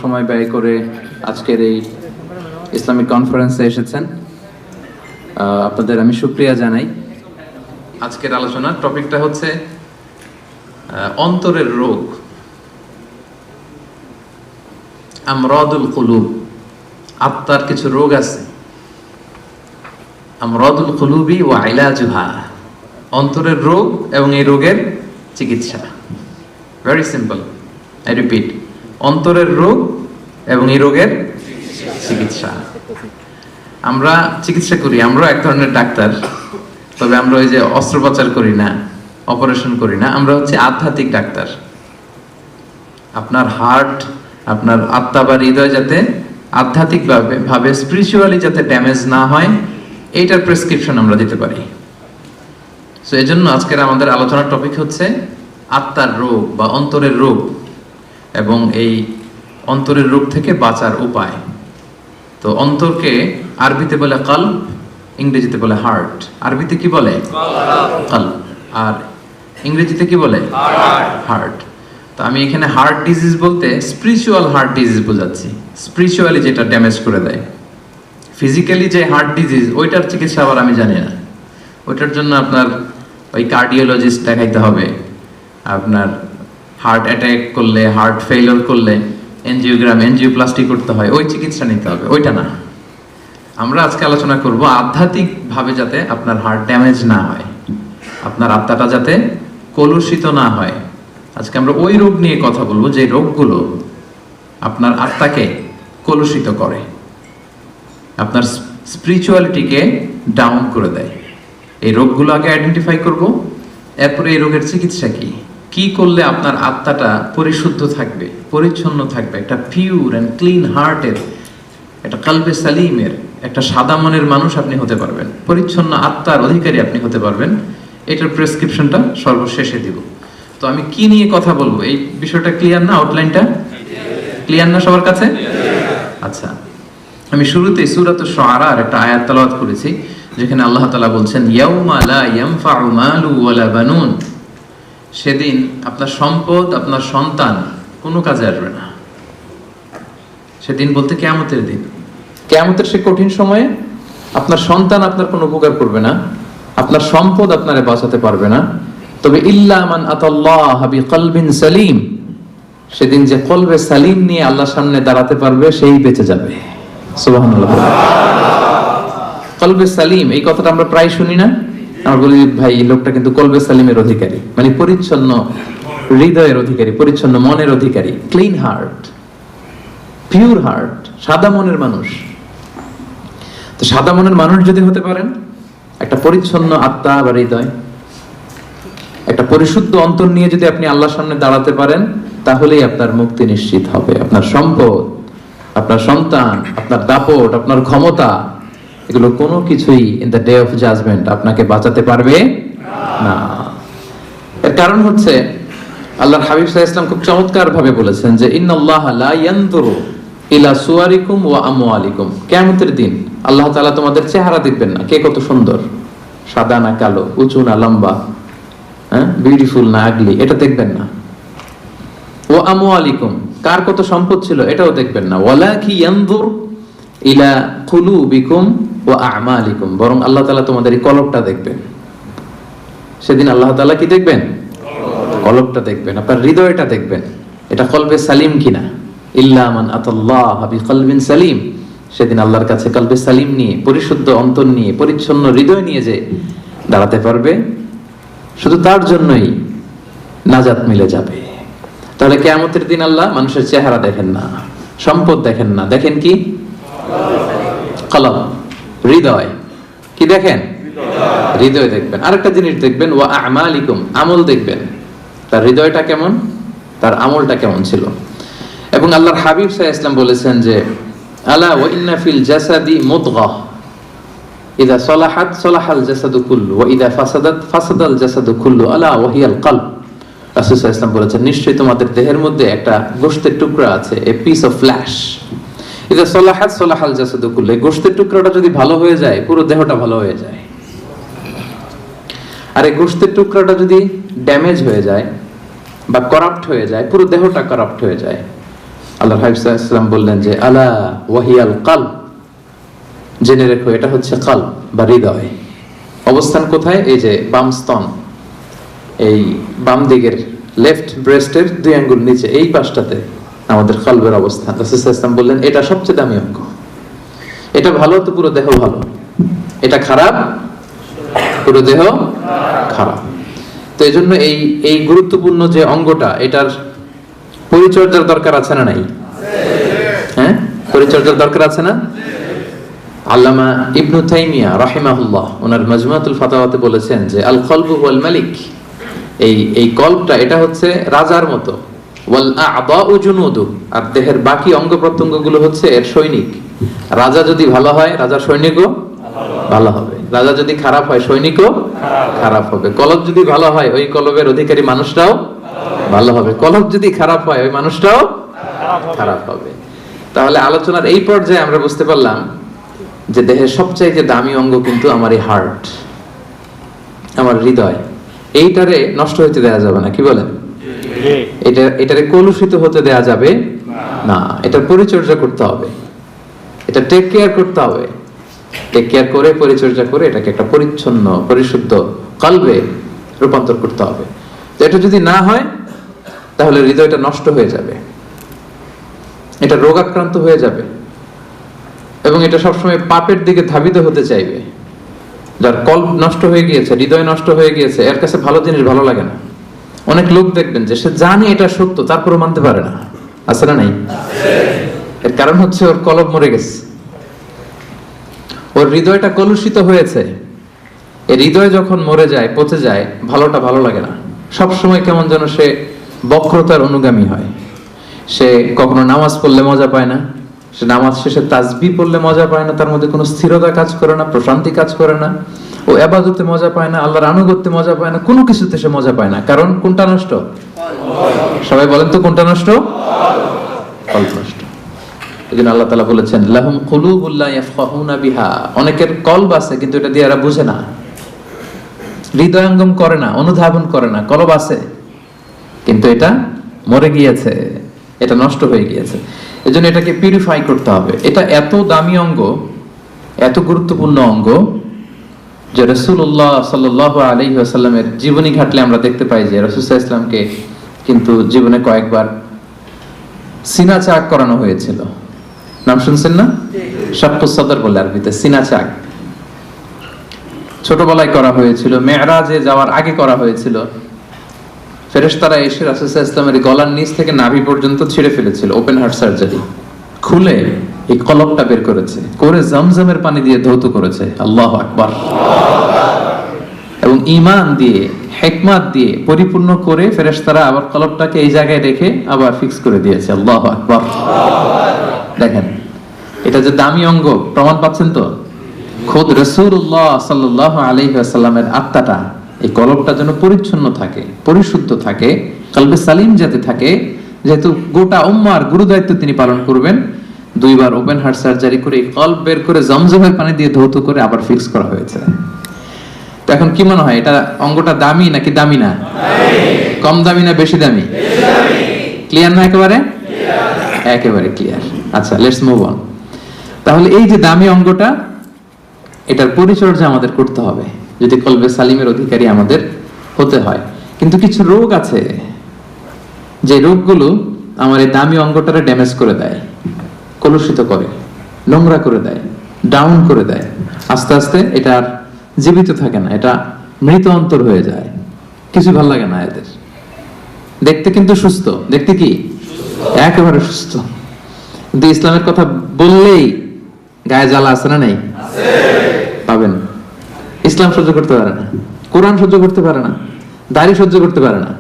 সময় ব্যয় করে আজকের এই ইসলামিক কনফারেন্সে এসেছেন, আপনাদের আমি শুকরিয়া জানাই। আজকের আলোচনার টপিকটা হচ্ছে অন্তরের রোগ, আমরাদুল কুলুব। আত্মার কিছু রোগ আছে, আমরাদুল কুলুবি ওয়া ইলাজুহা, অন্তরের রোগ এবং এই রোগের চিকিৎসা। ভেরি সিম্পল, আই রিপিট, অন্তরের রোগ এবং এই রোগের চিকিৎসা। আমরা চিকিৎসা করি, আমরা এক ধরনের ডাক্তার, তবে আমরা ওই যে অস্ত্রোপচার করি না, অপারেশন করি না, আমরা হচ্ছে আধ্যাত্মিক ডাক্তার। আপনার হার্ট, আপনার আত্মা বা হৃদয় যাতে আধ্যাত্মিক ভাবে স্পিরিচুয়ালি যাতে ড্যামেজ না হয়, এইটার প্রেসক্রিপশন আমরা দিতে পারি। সো এই জন্য আজকের আমাদের আলোচনার টপিক হচ্ছে আত্মার রোগ বা অন্তরের রোগ এবং এই অন্তরের রোগ থেকে বাঁচার উপায়। তো অন্তরকে আরবিতে বলে কলব, ইংরেজিতে বলে হার্ট। আরবিতে কি বলে? কলব। আর ইংরেজিতে কি বলে? হার্ট। তো আমি এখানে হার্ট ডিজিজ বলতে স্পিরিচুয়াল হার্ট ডিজিজ বোঝাচ্ছি, স্পিরিচুয়ালি যেটা ড্যামেজ করে দেয়। ফিজিক্যালি যে হার্ট ডিজিজ, ওইটার চিকিৎসা আবার আমি জানি না। ওইটার জন্য আপনার ওই কার্ডিওলজিস্ট দেখাইতে হবে। আপনার হার্ট অ্যাটাক করলে, হার্ট ফেইলিওর করলে এনজিওগ্রাম, এনজিওপ্লাস্টি করতে হয়, ওই চিকিৎসা নিতে হবে, ওইটা না। আমরা আজকে আলোচনা করব আধ্যাত্মিকভাবে যাতে আপনার হার্ট ড্যামেজ না হয়, আপনার আত্মাটা যাতে কলুষিত না হয়। আজকে আমরা ওই রোগ নিয়ে কথা বলবো যে রোগগুলো আপনার আত্মাকে কলুষিত করে, আপনার স্পিরিচুয়ালিটিকে ডাউন করে দেয়। এই রোগগুলো আগে আইডেন্টিফাই করব, এরপরে এই রোগের চিকিৎসা কি, কি করলে আপনার আত্মাটা পরিশুদ্ধ থাকবে, পরিচ্ছন্ন থাকবে, একটা পিওর অ্যান্ড ক্লিন হার্টের, একটা কলবে সালিমের, একটা সাদা মনের মানুষ আপনি হতে পারবেন, পরিচ্ছন্ন আত্মার অধিকারী আপনি হতে পারবেন। এটার প্রেসক্রিপশনটা সর্বশেষে দিব। তো আমি কি নিয়ে কথা বলবো, এই বিষয়টা ক্লিয়ার না? আউটলাইনটা ক্লিয়ার না সবার কাছে? আচ্ছা, আমি শুরুতেই সূরাতুশ শুআরার একটা আয়াত তেলাওয়াত করেছি, যেখানে আল্লাহ তাআলা বলছেন ইয়াউমা লা ইয়ানফাউ মালু ওয়ালা বানুন, সেদিন আপনার সম্পদ, আপনার সন্তান কোনো কাজে আসবে না। সেদিন বলতে কিয়ামতের দিন, কিয়ামতের সে কঠিন সময়ে আপনার সন্তান আপনার কোনো উপকার করবে না, আপনার সম্পদ আপনারে বাঁচাতে পারবে না। তবে ইল্লা মান আতাল্লাহ বিকলবিন সালিম, সেদিন যে কলবে সালিম নিয়ে আল্লাহর সামনে দাঁড়াতে পারবে সেই বেঁচে যাবে। সুবহানাল্লাহ। কলবে সালিম, এই কথাটা আমরা প্রায় শুনি না? আমরা বলি ভাই এই লোকটা কিন্তু কলবে সালিমের অধিকারী, মানে পরিচ্ছন্ন হৃদয়ের অধিকারী, পরিচ্ছন্ন মনের অধিকারী, ক্লিন হার্ট, পিওর হার্ট, সাদা মনের মানুষ। তো সাদা মনের মানুষ যদি হতে পারেন, একটা পরিচ্ছন্ন আত্মা বা হৃদয়, একটা পরিশুদ্ধ অন্তর নিয়ে যদি আপনি আল্লাহর সামনে দাঁড়াতে পারেন, তাহলেই আপনার মুক্তি নিশ্চিত হবে। আপনার সম্পদ, আপনার সন্তান, আপনার দাপট, আপনার ক্ষমতা, এগুলো কোনো কিছুই in the day of judgement আপনাকে বাঁচাতে পারবে না। এর কারণ হচ্ছে আল্লাহর হাবিব সাল্লাল্লাহু আলাইহি ওয়াসাল্লাম খুব চমৎকার ভাবে বলেছেন যে ইন্নাল্লাহা লা ইয়ানজুরু ইলা সুওয়ারিকুম ওয়া আমওয়ালিকুম, কিয়ামতের দিন আল্লাহ তাআলা তোমাদের চেহারা দেখবেন না, কে কত সুন্দর, সাদা না কালো, উঁচু না লম্বা, বিউটিফুল না আগলি, এটা দেখবেন না। ওয়া আমওয়ালিকুম, কার কত সম্পদ ছিল, এটাও দেখবেন না। ওয়ালাকি ইয়ানজুর ইলা কুলুবিকুম ওয়া আমালিকুম, বরং আল্লাহ তাআলা তোমাদের এই কলবটা দেখবেন। সেদিন আল্লাহ তাআলা কি দেখবেন? কলবটা দেখবেন, আপনার হৃদয়টা দেখবেন, এটা কলবে সালিম কিনা। ইল্লা মান আতাল্লাহ বিকলবিন সালিম, সেদিন আল্লাহর কাছে কলবে সালিম নিয়ে, পরিশুদ্ধ অন্তর নিয়ে, পরিচ্ছন্ন হৃদয় নিয়ে যে দাঁড়াতে পারবে, শুধু তার জন্যই নাজাত মিলে যাবে। তাহলে কিয়ামতের দিন আল্লাহ মানুষের চেহারা দেখেন না, সম্পদ দেখেন না, দেখেন কি? কলব, হৃদয়। কি দেখেন? হৃদয় দেখবেন। আরেকটা জিনিস দেখবেন, ওয়া আমালিকুম, আমল দেখবেন, তার হৃদয়টা কেমন, তার আমলটা কেমন ছিল। এবং আল্লাহর হাবিব সাল্লাল্লাহু আলাইহি ওয়াসাল্লাম বলেছেন যে আলা ওয়া ইন্না ফিল জাসাদি মুদগাহ ইযা সালাহাত সালাহাল জাসাদু কুল্লু ওয়া ইযা ফাসাদাত ফাসাদাল জাসাদু কুল্লু আলা ওয়া হিয়াল কলব। রাসূল সাল্লাল্লাহু আলাইহি ওয়াসাল্লাম বলেছেন নিশ্চয়ই তোমাদের দেহের মধ্যে একটা গোশতের টুকরা আছে, এ পিস অফ ফ্ল্যাশ। ইযা সালাহাত সালাহাল জাসাদু কুল্লু, এই গোশতের টুকরাটা যদি ভালো হয়ে যায়, পুরো দেহটা ভালো হয়ে যায়। আর এই গোশতের টুকরাটা যদি ড্যামেজ হয়ে যায় বা করাপ্ট হয়ে যায়, পুরো দেহটা করাপ্ট হয়ে যায়। আল্লাহর হাবিব সাল্লাল্লাহু আলাইহি ওয়াসাল্লাম বললেন যে আলা ওয়াহিয়াল কলব, জেনে রেখো এটা হচ্ছে কলব বা হৃদয়। অবস্থান কোথায়? এই যে বাম স্তন, এই বাম দিকের লেফট ব্রেস্টের 2 আঙ্গুল নিচে এই পাশটাতে আমাদের কলবের অবস্থান। রাসূল সাল্লাল্লাহু আলাইহি ওয়াসাল্লাম বললেন এটা সবচেয়ে দামি অঙ্গ। এটা ভালো তো পুরো দেহ ভালো, এটা খারাপ পুরো দেহ খারাপ। তো এই জন্য এই গুরুত্বপূর্ণ যে অঙ্গটা, এটার পরিচর্যার দরকার আছে না নাই? হ্যাঁ, পরিচর্যার দরকার আছে না? আল্লামা ইবনু তাইমিয়া রাহিমাহুল্লাহ ওনার মাজমুআতুল ফাতাওয়াতে বলেছেন যে আল কলবু ওয়াল মালিক, এই কলবটা এটা হচ্ছে রাজার মতো, ওয়াল আ'দাউ জুনুদু, আর দেহের বাকি অঙ্গ প্রত্যঙ্গগুলো হচ্ছে এর সৈনিক। রাজা যদি ভালো হয়, রাজার সৈনিকও ভালো হবে। রাজা যদি খারাপ হয়, সৈনিকও খারাপ হবে। কলব যদি ভালো হয়, ওই কলবের অধিকারী মানুষটাও ভালো হবে। কলব যদি খারাপ হয়, ওই মানুষটাও খারাপ হবে। তাহলে আলোচনার এই পর্যায়ে আমরা বুঝতে পারলাম যে দেহের সবচাইতে দামি অঙ্গ কিন্তু আমার এই হার্ট, আমার হৃদয়। এইটারে নষ্ট হইতে দেয়া যাবে না, কি বলেন? এটারে কলুষিত হতে দেয়া যাবে না। এটার পরিচর্যা করতে হবে, এটা টেক কেয়ার করতে হবে। টেক কেয়ার করে, পরিচর্যা করে এটাকে একটা পরিচ্ছন্ন পরিশুদ্ধ কলবে রূপান্তর করতে হবে। তো এটা যদি না হয়, তাহলে হৃদয়টা নষ্ট হয়ে যাবে, এটা রোগাক্রান্ত হয়ে যাবে, এবং এটা সবসময় পাপের দিকে ধাবিত হতে চাইবে। যার কল্প নষ্ট হয়ে গিয়েছে, হৃদয় নষ্ট হয়ে গিয়েছে, এর কাছে ভালো জিনিস ভালো লাগে না। অনেক লোক দেখবেন যে সে জানে এটা সত্য, তারপরে মানতে পারে না। আছে না নাই? এর কারণ হচ্ছে ওর কলব মরে গেছে, ওর হৃদয়টা কলুষিত হয়েছে। এই হৃদয় যখন মরে যায়, পচে যায়, ভালোটা ভালো লাগে না। সবসময় কেমন যেন সে বক্রতার অনুগামী হয়। সে কখনো নামাজ পড়লে মজা পায় না, সে নামাজ শেষে তাসবিহ পড়লে মজা পায় না, তার মধ্যে কোনো স্থিরতা কাজ করে না, প্রশান্তি কাজ করে না। ও ইবাদতে মজা পায় না, আল্লাহর আনুগত্যে মজা পায় না, কোনো কিছুতে সে মজা পায় না। কারণ কোনটা নষ্ট? সবাই বলেন তো কোনটা নষ্ট? কলব নষ্ট। এজন্য আল্লাহ তাআলা বলেছেন লাহুম কুলুবুল লা ইয়াফকাহুনা বিহা, অনেকের কলব আছে কিন্তু এটা দিয়ে এরা বুঝে না, হৃদয়ঙ্গম করে না, অনুধাবন করে না। কলব আছে কিন্তু এটা মরে গিয়েছে, এটা নষ্ট হয়ে গিয়েছে। এজন্য এটাকে পিউরিফাই করতে হবে। এটা এত দামি অঙ্গ, এত গুরুত্বপূর্ণ অঙ্গ যে রাসূলুল্লাহ সাল্লাল্লাহু আলাইহি ওয়াসাল্লামের জীবনী ঘাটলে আমরা দেখতে পাই যে রাসূল সাল্লাল্লাহু আলাইহি ওয়াসাল্লামকে কিন্তু জীবনে কয়েকবার সিনা চাক করানো হয়েছিল। নাম শুনছেন না? শাক্কুস সাদর বলে আরবিতে, সিনা চাক। ছোটবেলায় করা হয়েছিল, মেরাজে যাওয়ার আগে করা হয়েছিল। ফেরেশতারা এসে রাসূল সাল্লাল্লাহু আলাইহি ওয়াসাল্লামের গলার নিচ থেকে নাভি পর্যন্ত ছিঁড়ে ফেলেছিল, ওপেন হার্ট সার্জারি। খুলে এই কলবটা বের করেছে, করে জমজমের পানি দিয়ে ধৌত করেছে। আল্লাহু আকবার। এবং ঈমান দিয়ে, হিকমত দিয়ে পরিপূর্ণ করে ফেরেশতারা আবার কলবটাকে এই জায়গায় রেখে আবার ফিক্স করে দিয়েছে। আল্লাহু আকবার। দেখেন এটা যে দামি অঙ্গ, প্রমাণ পাচ্ছেন তো? খোদ রাসূলুল্লাহ সাল্লাল্লাহু আলাইহি ওয়াসাল্লামের আত্মাটা, এই কলবটা যেন পরিচ্ছন্ন থাকে, পরিশুদ্ধ থাকে, কলবে সালিম যাতে থাকে। যেহেতু গোটা উম্মাহর গুরু দায়িত্ব তিনি পালন করবেন, 2 বার ওপেন হার্ট সার্জারি করে কলব বের করে জমজমের পানি দিয়ে ধৌত করে আবার ফিক্স করা হয়েছে। তো এখন কি মনে হয়, এটা অঙ্গটা দামি নাকি দামি না? কম দামি না বেশি দামি? ক্লিয়ার না? একেবারে একেবারে ক্লিয়ার। আচ্ছা, লেটস মুভ অন। তাহলে এই যে দামি অঙ্গটা, এটার পরিচর্যা আমাদের করতে হবে যদি কলবে সালিমের অধিকারী আমাদের হতে হয়। কিন্তু কিছু রোগ আছে, যে রোগগুলো আমার এই দামি অঙ্গটারে ড্যামেজ করে দেয়, কলুষিত করে, নোংরা করে দেয়, ডাউন করে দেয়। আস্তে আস্তে এটা আর জীবিত থাকে না, এটা মৃত অন্তর হয়ে যায়। কিছু ভালো লাগে না এদের। দেখতে কিন্তু সুস্থ, দেখতে কি একেবারে সুস্থ, কিন্তু ইসলামের কথা বললেই গায়ে জ্বালা আছে না নাই? পাবেন। ইসলাম সহ্য করতে পারে না, কোরআন সহ্য করতে পারে না, দাড়ি সহ্য করতে পারে না,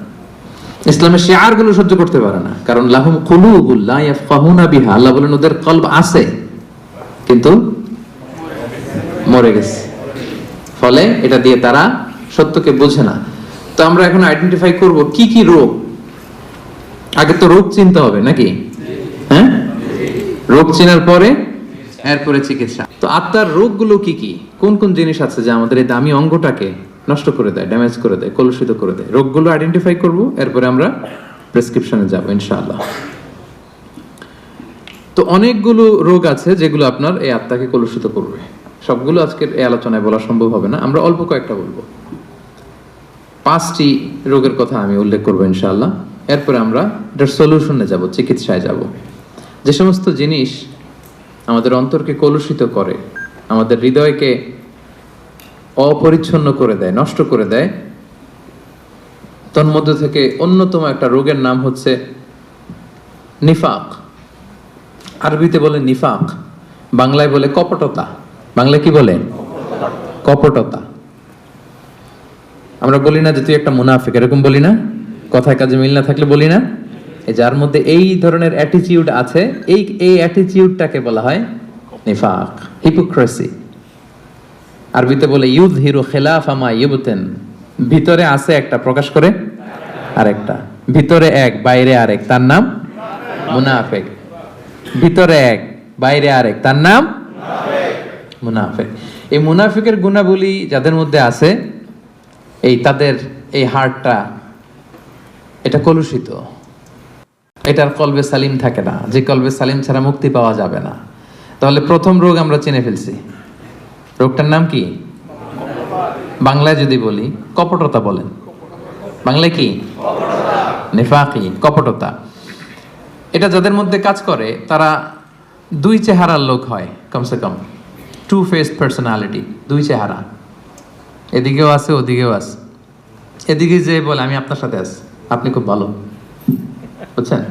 ইসলামের শিআর গুলো সহ্য করতে পারে না। কারণ লাহুম কুলুবুল লা ইয়াফকাহুনা বিহা, আল্লাহ বলেন ওদের কলব আছে কিন্তু মরে গেছে, ফলে এটা দিয়ে তারা সত্যকে বোঝে না। তো আমরা এখন আইডেন্টিফাই করব কি কি রোগ। আগে তো রোগ চিনতে হবে নাকি? হ্যাঁ, রোগ চেনার পরে এরপরে চিকিৎসা। তো আত্মার রোগগুলো কি কি, কোন কোন জিনিস আছে যা আমাদের এই দামি অঙ্গটাকে নষ্ট করে দেয়, ড্যামেজ করে দেয়, কলুষিত করে দেয়? রোগগুলো আইডেন্টিফাই করব, এরপরে আমরা প্রেসক্রিপশনে যাব ইনশাআল্লাহ। তো অনেকগুলো রোগ আছে যেগুলো আপনার এই আত্মাকে কলুষিত করবে। সবগুলো আজকের এই আলোচনায় বলা সম্ভব হবে না, আমরা অল্প কয়েকটা বলবো। 5টি রোগের কথা আমি উল্লেখ করবো ইনশাআল্লাহ। এরপরে আমরা এটার সলিউশনে যাব, চিকিৎসায় যাব। যে সমস্ত জিনিস আমাদের অন্তরকে কলুষিত করে, আমাদের হৃদয়কে অপরিচ্ছন্ন করে দেয়, নষ্ট করে দেয়, তন্মধ্য থেকে অন্যতম একটা রোগের নাম হচ্ছে নিফাক। আরবিতে বলে নিফাক, বাংলায় বলে কপটতা। বাংলায় কি বলে? কপটতা। আমরা বলি না যে তুই একটা মুনাফিক, এরকম বলি না? কথায় কাজে মিল না থাকলে বলি না? যার মধ্যে এই ধরনের অ্যাটিটিউড আছে, এই অ্যাটিটিউডটাকে বলা হয় নিফাক, হিপোক্রেসি। আরবিতে বলে ইউযহিরু খিলাফা মা ইউবতিন, ভিতরে আছে একটা, প্রকাশ করে আরেকটা। ভিতরে এক, বাইরে আরেক, তার নাম মুনাফিক। ভিতরে এক, বাইরে আরেক, তার নাম মুনাফিক। এই মুনাফিকের গুণাবলী যাদের মধ্যে আছে, তাদের এই হার্টটা এটা কলুষিত, এটার কলবে সালিম থাকে না, যে কলবে সালিম ছাড়া মুক্তি পাওয়া যাবে না। তাহলে প্রথম রোগ আমরা চিনে ফেলছি। রোগটার নাম কি? বাংলায় যদি বলি কপটতা বলেন। বাংলায় কি? নিফাকি, কপটতা। এটা যাদের মধ্যে কাজ করে তারা দুই চেহারার লোক হয়, কমসে কম টু ফেসড পার্সোনালিটি, দুই চেহারা, এদিকেও আছে ওদিকেও আছে। এদিকে যে বলে আমি আপনার সাথে আছি, আপনি খুব ভালো, বুঝছেন?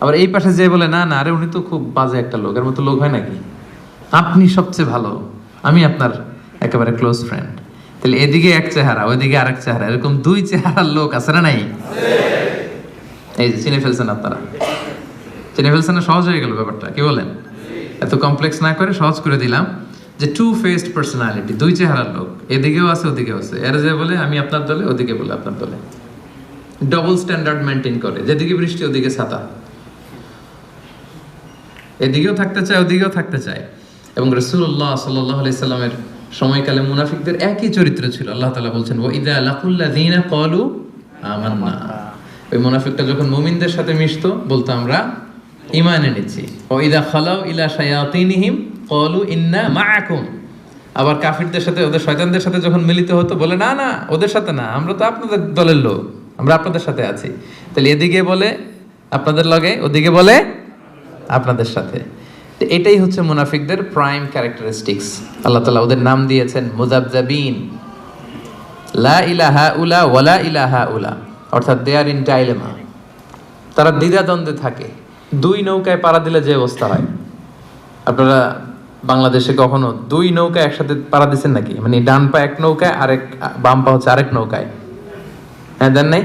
আবার এই পাশে যে বলে না না, আরে উনি তো খুব বাজে একটা লোক, এর মতো লোক হয় নাকি, আপনি সবচেয়ে ভালো, আমি আপনার একেবারে ক্লোজ ফ্রেন্ড। তাহলে এদিকে এক চেহারা, ওইদিকে আরেক চেহারা, এরকম দুই চেহারার লোক আছে না নাই? এই যে চিনে ফেলছেন আপনারা, চিনে ফেলছেন না? সহজ হয়ে গেল ব্যাপারটা, কি বলেন? এত কমপ্লেক্স না করে সহজ করে দিলাম যে টু ফেসড পার্সোনালিটি, দুই চেহারার লোক, এদিকেও আছে ওদিকেও আছে। এর যে বলে আমি আপনার দলে, ওদিকে বলে আপনার দলে, ডবল স্ট্যান্ডার্ড মেনটেন করে, যেদিকে বৃষ্টি ওদিকে ছাতা, এদিকেও থাকতে চায় ওদিকেও থাকতে চায়। এবং রাসূলুল্লাহ সাল্লাল্লাহু আলাইহি সাল্লামের সময়কালে মুনাফিকদের একই চরিত্র ছিল। আল্লাহ তাআলা বলছেন ওয়া ইযা লাকুল্লাযিনা ক্বালু আমান্না, ওই মুনাফিকটা যখন মুমিনদের সাথে মিশতো বলতো আমরা ঈমান এনেছি। ওয়া ইযা খালাউ ইলা শায়াতিনহিম ক্বালু ইন্না মাআকুম, আবার কাফিরদের সাথে, ওদের শয়তানদের সাথে যখন মিলিত হতো বলে না না, ওদের সাথে না, আমরা তো আপনাদের দলের লোক, আমরা আপনাদের সাথে আছি। তাহলে এদিকে বলে আপনাদের লগে, ওদিকে বলে আপনাদের সাথে। এটাই হচ্ছে মুনাফিকদের প্রাইম ক্যারেক্টারিস্টিক্স। আল্লাহ তাআলা ওদের নাম দিয়েছেন মুযাবযাবিন, লা ইলাহা উলা ওয়ালা ইলাহা উলা, অর্থাৎ দে আর ইন ডাইলেমা, তারা দ্বিধাদ্বন্দ্বে থাকে। দুই নৌকায় পাড়া দিলে যে অবস্থা হয়, আপনারা বাংলাদেশে কখনো দুই নৌকা একসাথে পাড়া দিচ্ছেন নাকি? মানে ডান পা এক নৌকায়, আরেক বাম পা হচ্ছে আরেক নৌকায়। হ্যাঁ, দেন নাই?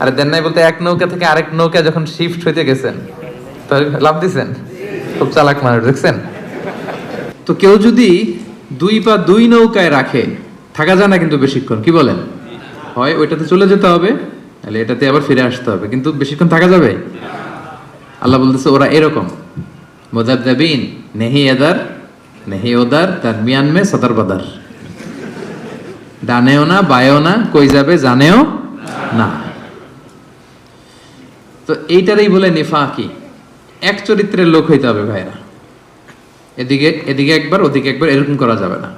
আরে দেন নাই বলতে এক নৌকা থেকে আরেক নৌকা যখন শিফট হইতে গেছেন লাভ দিছেন। খুব চালাক মানুষ, দেখছেন তো? কেউ যদি দুই পা দুই নৌকায় রাখে, থাকা যায় না কিন্তু বেশিক্ষণ, কি বলেন? হয় ওইটাতে চলে যেতে হবে, তাহলে এটাতে আবার ফিরে আসতে হবে, কিন্তু বেশিক্ষণ থাকা যাবে? আল্লাহ বলতেছে ওরা এরকম মুযাবযাবিন, নেহি এদার নেহি ওদার, তারমিয়ান মে সদর বদর, ডানেও না বায়েও না, কই যাবে জানেও না। তো এইটারই বলে নিফাকি। এক চরিত্রের লোক হইতে হবে ভাইরা, এদিকে এদিকে একবার ওদিকে একবার, এরকম করা যাবে না।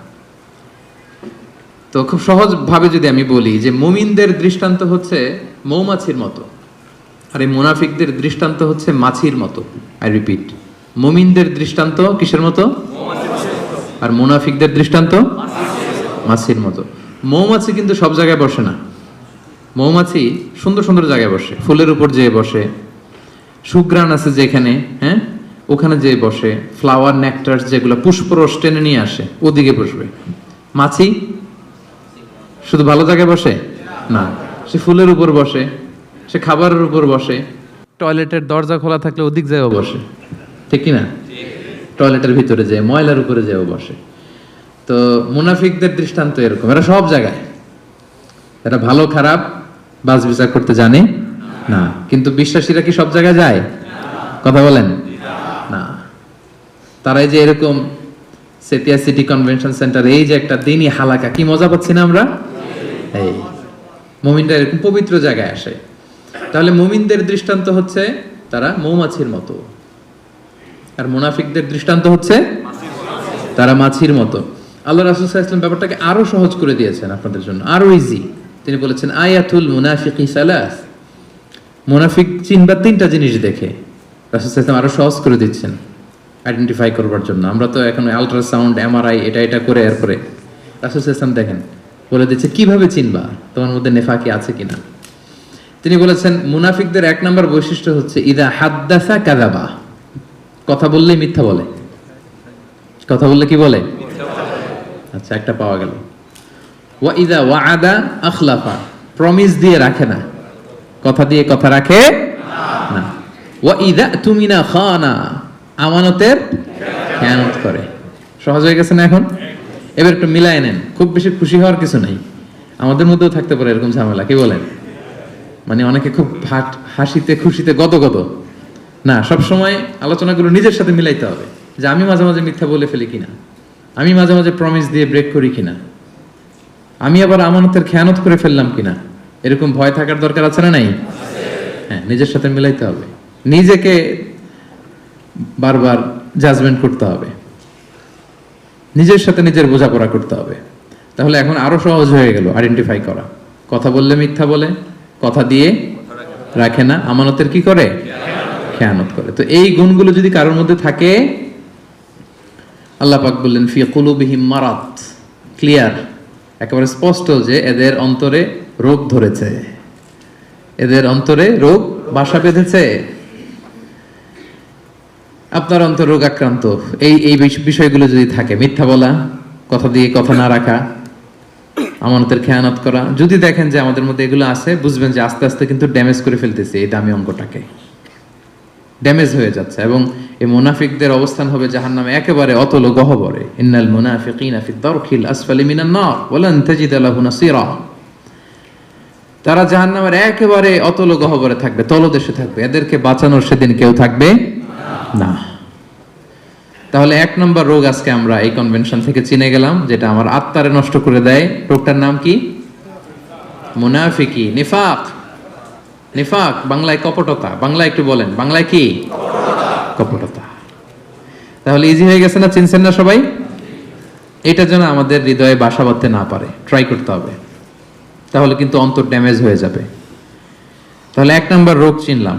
তো খুব সহজ ভাবে যদি আমি বলি যে মুমিনদের দৃষ্টান্ত হচ্ছে মৌমাছির মতো, আর এই মুনাফিকদের দৃষ্টান্ত হচ্ছে মাছির মতো। আই রিপিট, মুমিনদের দৃষ্টান্ত কিসের মতো? আর মুনাফিকদের দৃষ্টান্ত মাছির মতো। মৌমাছি কিন্তু সব জায়গায় বসে না। মৌমাছি সুন্দর সুন্দর জায়গায় বসে, ফুলের উপর যেয়ে বসে, সুঘ্রাণ আছে যেখানে, হ্যাঁ ওখানে যেয়ে বসে, ফ্লাওয়ার নেকটার যেগুলো পুষ্পরস টেনে নিয়ে আসে ওদিকে বসবে। মাছি শুধু ভালো জায়গায় বসে না, সে ফুলের উপর বসে, সে খাবারের উপর বসে, টয়লেটের দরজা খোলা থাকলে ওদিক যেও বসে, ঠিক কিনা? টয়লেটের ভিতরে যেয়ে, ময়লার উপরে যেও বসে। তো মুনাফিকদের দৃষ্টান্ত এরকম, এরা সব জায়গায়, এরা ভালো খারাপ বাছ বিচার করতে জানে না। কিন্তু বিশ্বাসীরা কি সব জায়গায় যায়? কথা বলেন না। তারাই যে এরকম সেপিয়া সিটি কনভেনশন সেন্টার, এই যে একটা দিনই হালাকা, কি মজা পাচ্ছি না আমরা? এই মুমিনরা এরকম পবিত্র জায়গায় আসে। তাহলে মুমিনদের দৃষ্টান্ত হচ্ছে তারা মৌমাছির মতো। আর মুনাফিকদের দৃষ্টান্ত হচ্ছে তারা মাছির মতো। আল্লাহ রাসূল সাল্লাল্লাহু আলাইহি ওয়াসাল্লাম ব্যাপারটাকে আরো সহজ করে দিয়েছেন আপনাদের জন্য, আরো ইজি। তিনি বলেছেন আয়াতুল মুনাফিকি সালাস, মুনাফিক চিনবা তিনটা জিনিস দেখে। রাসূল সাল্লাল্লাহু আলাইহি ওয়াসাল্লাম আরো সহজ করে দিচ্ছেন আইডেন্টিফাই করবার জন্য। আমরা তো এখন আল্ট্রাসাউন্ড, এমআরআই এটা করে এরপরে রাসূল সাল্লাল্লাহু আলাইহি ওয়াসাল্লাম দেখেন বলে দিচ্ছে কিভাবে চিনবা তোমার মধ্যে নেফাকি আছে কিনা। তিনি বলেছেন মুনাফিকদের এক নম্বর বৈশিষ্ট্য হচ্ছে ইদা হাদ্দাসা কাযাবা, কথা বললেই মিথ্যা বলে। কথা বললে কি বলে? আচ্ছা, একটা পাওয়া গেল। ওয়া ইদা ওয়াআদা আখলাফা, প্রমিস দিয়ে রাখে না, কথা দিয়ে কথা রাখে না। ওয়া ইদা তুমিনা খানা, আমানতের খেয়ানত করে। সহজ হয়ে গেছে না এখন? এবার একটু মিলায় নেন, খুব বেশি খুশি হওয়ার কিছু নাই। আমাদের মধ্যেও থাকতে পারে এরকম ঝামেলা, কি বলেন? মানে অনেকে খুব হাসিতে খুশিতে গদগদ না, সব সময় আলোচনাগুলো নিজের সাথে মিলাইতে হবে যে আমি মাঝে মাঝে মিথ্যা বলে ফেলি কিনা, আমি মাঝে মাঝে প্রমিস দিয়ে ব্রেক করি কিনা, আমি আবার আমানতের খেয়ানত করে ফেললাম কিনা। এরকম ভয় থাকার দরকার আছে না নাই? হ্যাঁ, নিজের সাথে মিলাইতে হবে, নিজেকে বারবার জাজমেন্ট করতে হবে, নিজের সাথে নিজের বোঝাপড়া করতে হবে। তাহলে এখন আরো সহজ হয়ে গেল আইডেন্টিফাই করা। কথা বললে মিথ্যা বলে, কথা দিয়ে রাখে না, আমানতের কি করে? খেয়ানত করে। তো এই গুণগুলো যদি কারোর মধ্যে থাকে, আল্লাহ পাক বললেন ফি কুলুবিহিম মারাদ, ক্লিয়ার, একেবারে স্পষ্ট যে এদের অন্তরে রোগ ধরেছে, এদের অন্তরে রোগ বাসা বেঁধেছে। আপনার অন্তর রোগ আক্রান্ত, এই বিষয়গুলো যদি থাকে, মিথ্যা বলা, কথা দিয়ে কথা না রাখা, আমানতের খেয়ানত করা, যদি দেখেন যে আমাদের মধ্যে এগুলো আছে, বুঝবেন যে আস্তে আস্তে কিন্তু ড্যামেজ করে ফেলতেছে এই দামি অঙ্গটাকে, ড্যামেজ হয়ে যাচ্ছে। এবং এই মুনাফিকদের অবস্থান হবে জাহান্নামে একেবারে অতল গহ্বরে। ইন্নাল মুনাফিকিনা ফি দারকিল আসফালি মিনান নার ওয়া লান তাজিদ লাহু নাসীরা, তারা জাহান্নামের একেবারে অতল গহ্বরে থাকবে, তলদেশে থাকবে, এদেরকে বাঁচানোর সেদিন কেউ থাকবে না। তাহলে এক নম্বর রোগ আজকে আমরা এই কনভেনশন থেকে চিনে গেলাম, যেটা আমার আত্মারে নষ্ট করে দেয়। রোগটার নাম কি? মুনাফিকি, নিফাক। নিফাক বাংলায় কপটতা। বাংলায় একটু বলেন, বাংলায় কি? কপটতা। তাহলে ইজি হয়ে গেছে না? চিনছেন না সবাই? এটা যেন আমাদের হৃদয়ে বাসা বাঁধতে না পারে, ট্রাই করতে হবে, তাহলে কিন্তু অন্তর ড্যামেজ হয়ে যাবে। তাহলে এক নম্বর রোগ চিনলাম।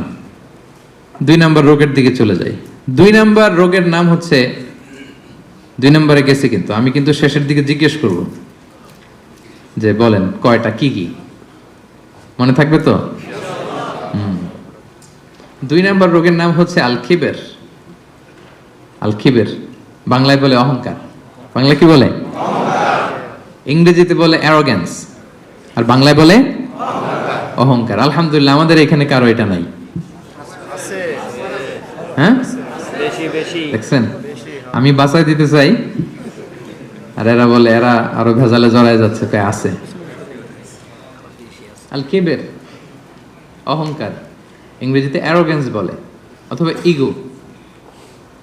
দুই নম্বর রোগের দিকে চলে যাই। দুই নম্বর রোগের নাম হচ্ছে, দুই নম্বরে গেছি কিন্তু আমি কিন্তু শেষের দিকে জিজ্ঞেস করব যে বলেন কয়টা, কি কি মনে থাকবে তো? দুই নম্বর রোগের নাম হচ্ছে আল খিবের। আল খিবের বাংলায় বলে অহংকার। বাংলায় কি বলে? ইংরেজিতে বলে অ্যারোগ্যান্স, আর বাংলায় বলে অহংকার। আলহামদুলিল্লাহ আমাদের এখানে কারো এটা নাই। হ্যাঁ, দেখছেন, আমি বাঁচাই দিতে চাই আর এরা বলে, এরা আরো ভেজালে জড়ায় যাচ্ছে, আছে। আল কিবের অহংকার, ইংরেজিতে অ্যারোগেন্স বলে, অথবা ইগো।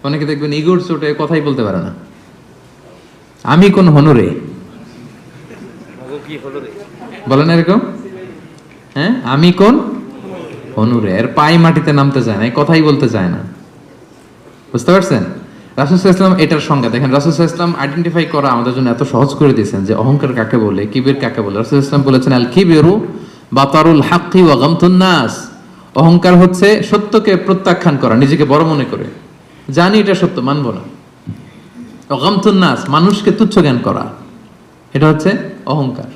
অনেকে দেখবেন ইগোর চোটে কথাই বলতে পারে না। আমি কোন হনুরে বলেন এরকম? হ্যাঁ, আমি কোন হনুরে, এর পাই মাটিতে নামতে চায় না, কথাই বলতে চায় না। বুঝতে পারছেন? রাসূল সাল্লাল্লাহু আলাইহি ওয়াসাল্লাম এটার সংজ্ঞা দেখেন। রাসূল সাল্লাল্লাহু আলাইহি ওয়াসাল্লাম আইডেন্টিফাই করা আমাদের জন্য এত সহজ করে দিয়েছেন যে অহংকার কাকে বলে, কিবির কাকে বলে। রাসূল সাল্লাল্লাহু আলাইহি ওয়াসাল্লাম বলেছেন আল কিবিরু বাতারুল হাক্কি ওয়া গামতুন নাস। অহংকার হচ্ছে সত্যকে প্রত্যাখ্যান করা, নিজেকে বড় মনে করে, জানি এটা সত্য, মানবো না। ওয়া গামতুন নাস, মানুষকে তুচ্ছ জ্ঞান করা, এটা হচ্ছে অহংকার।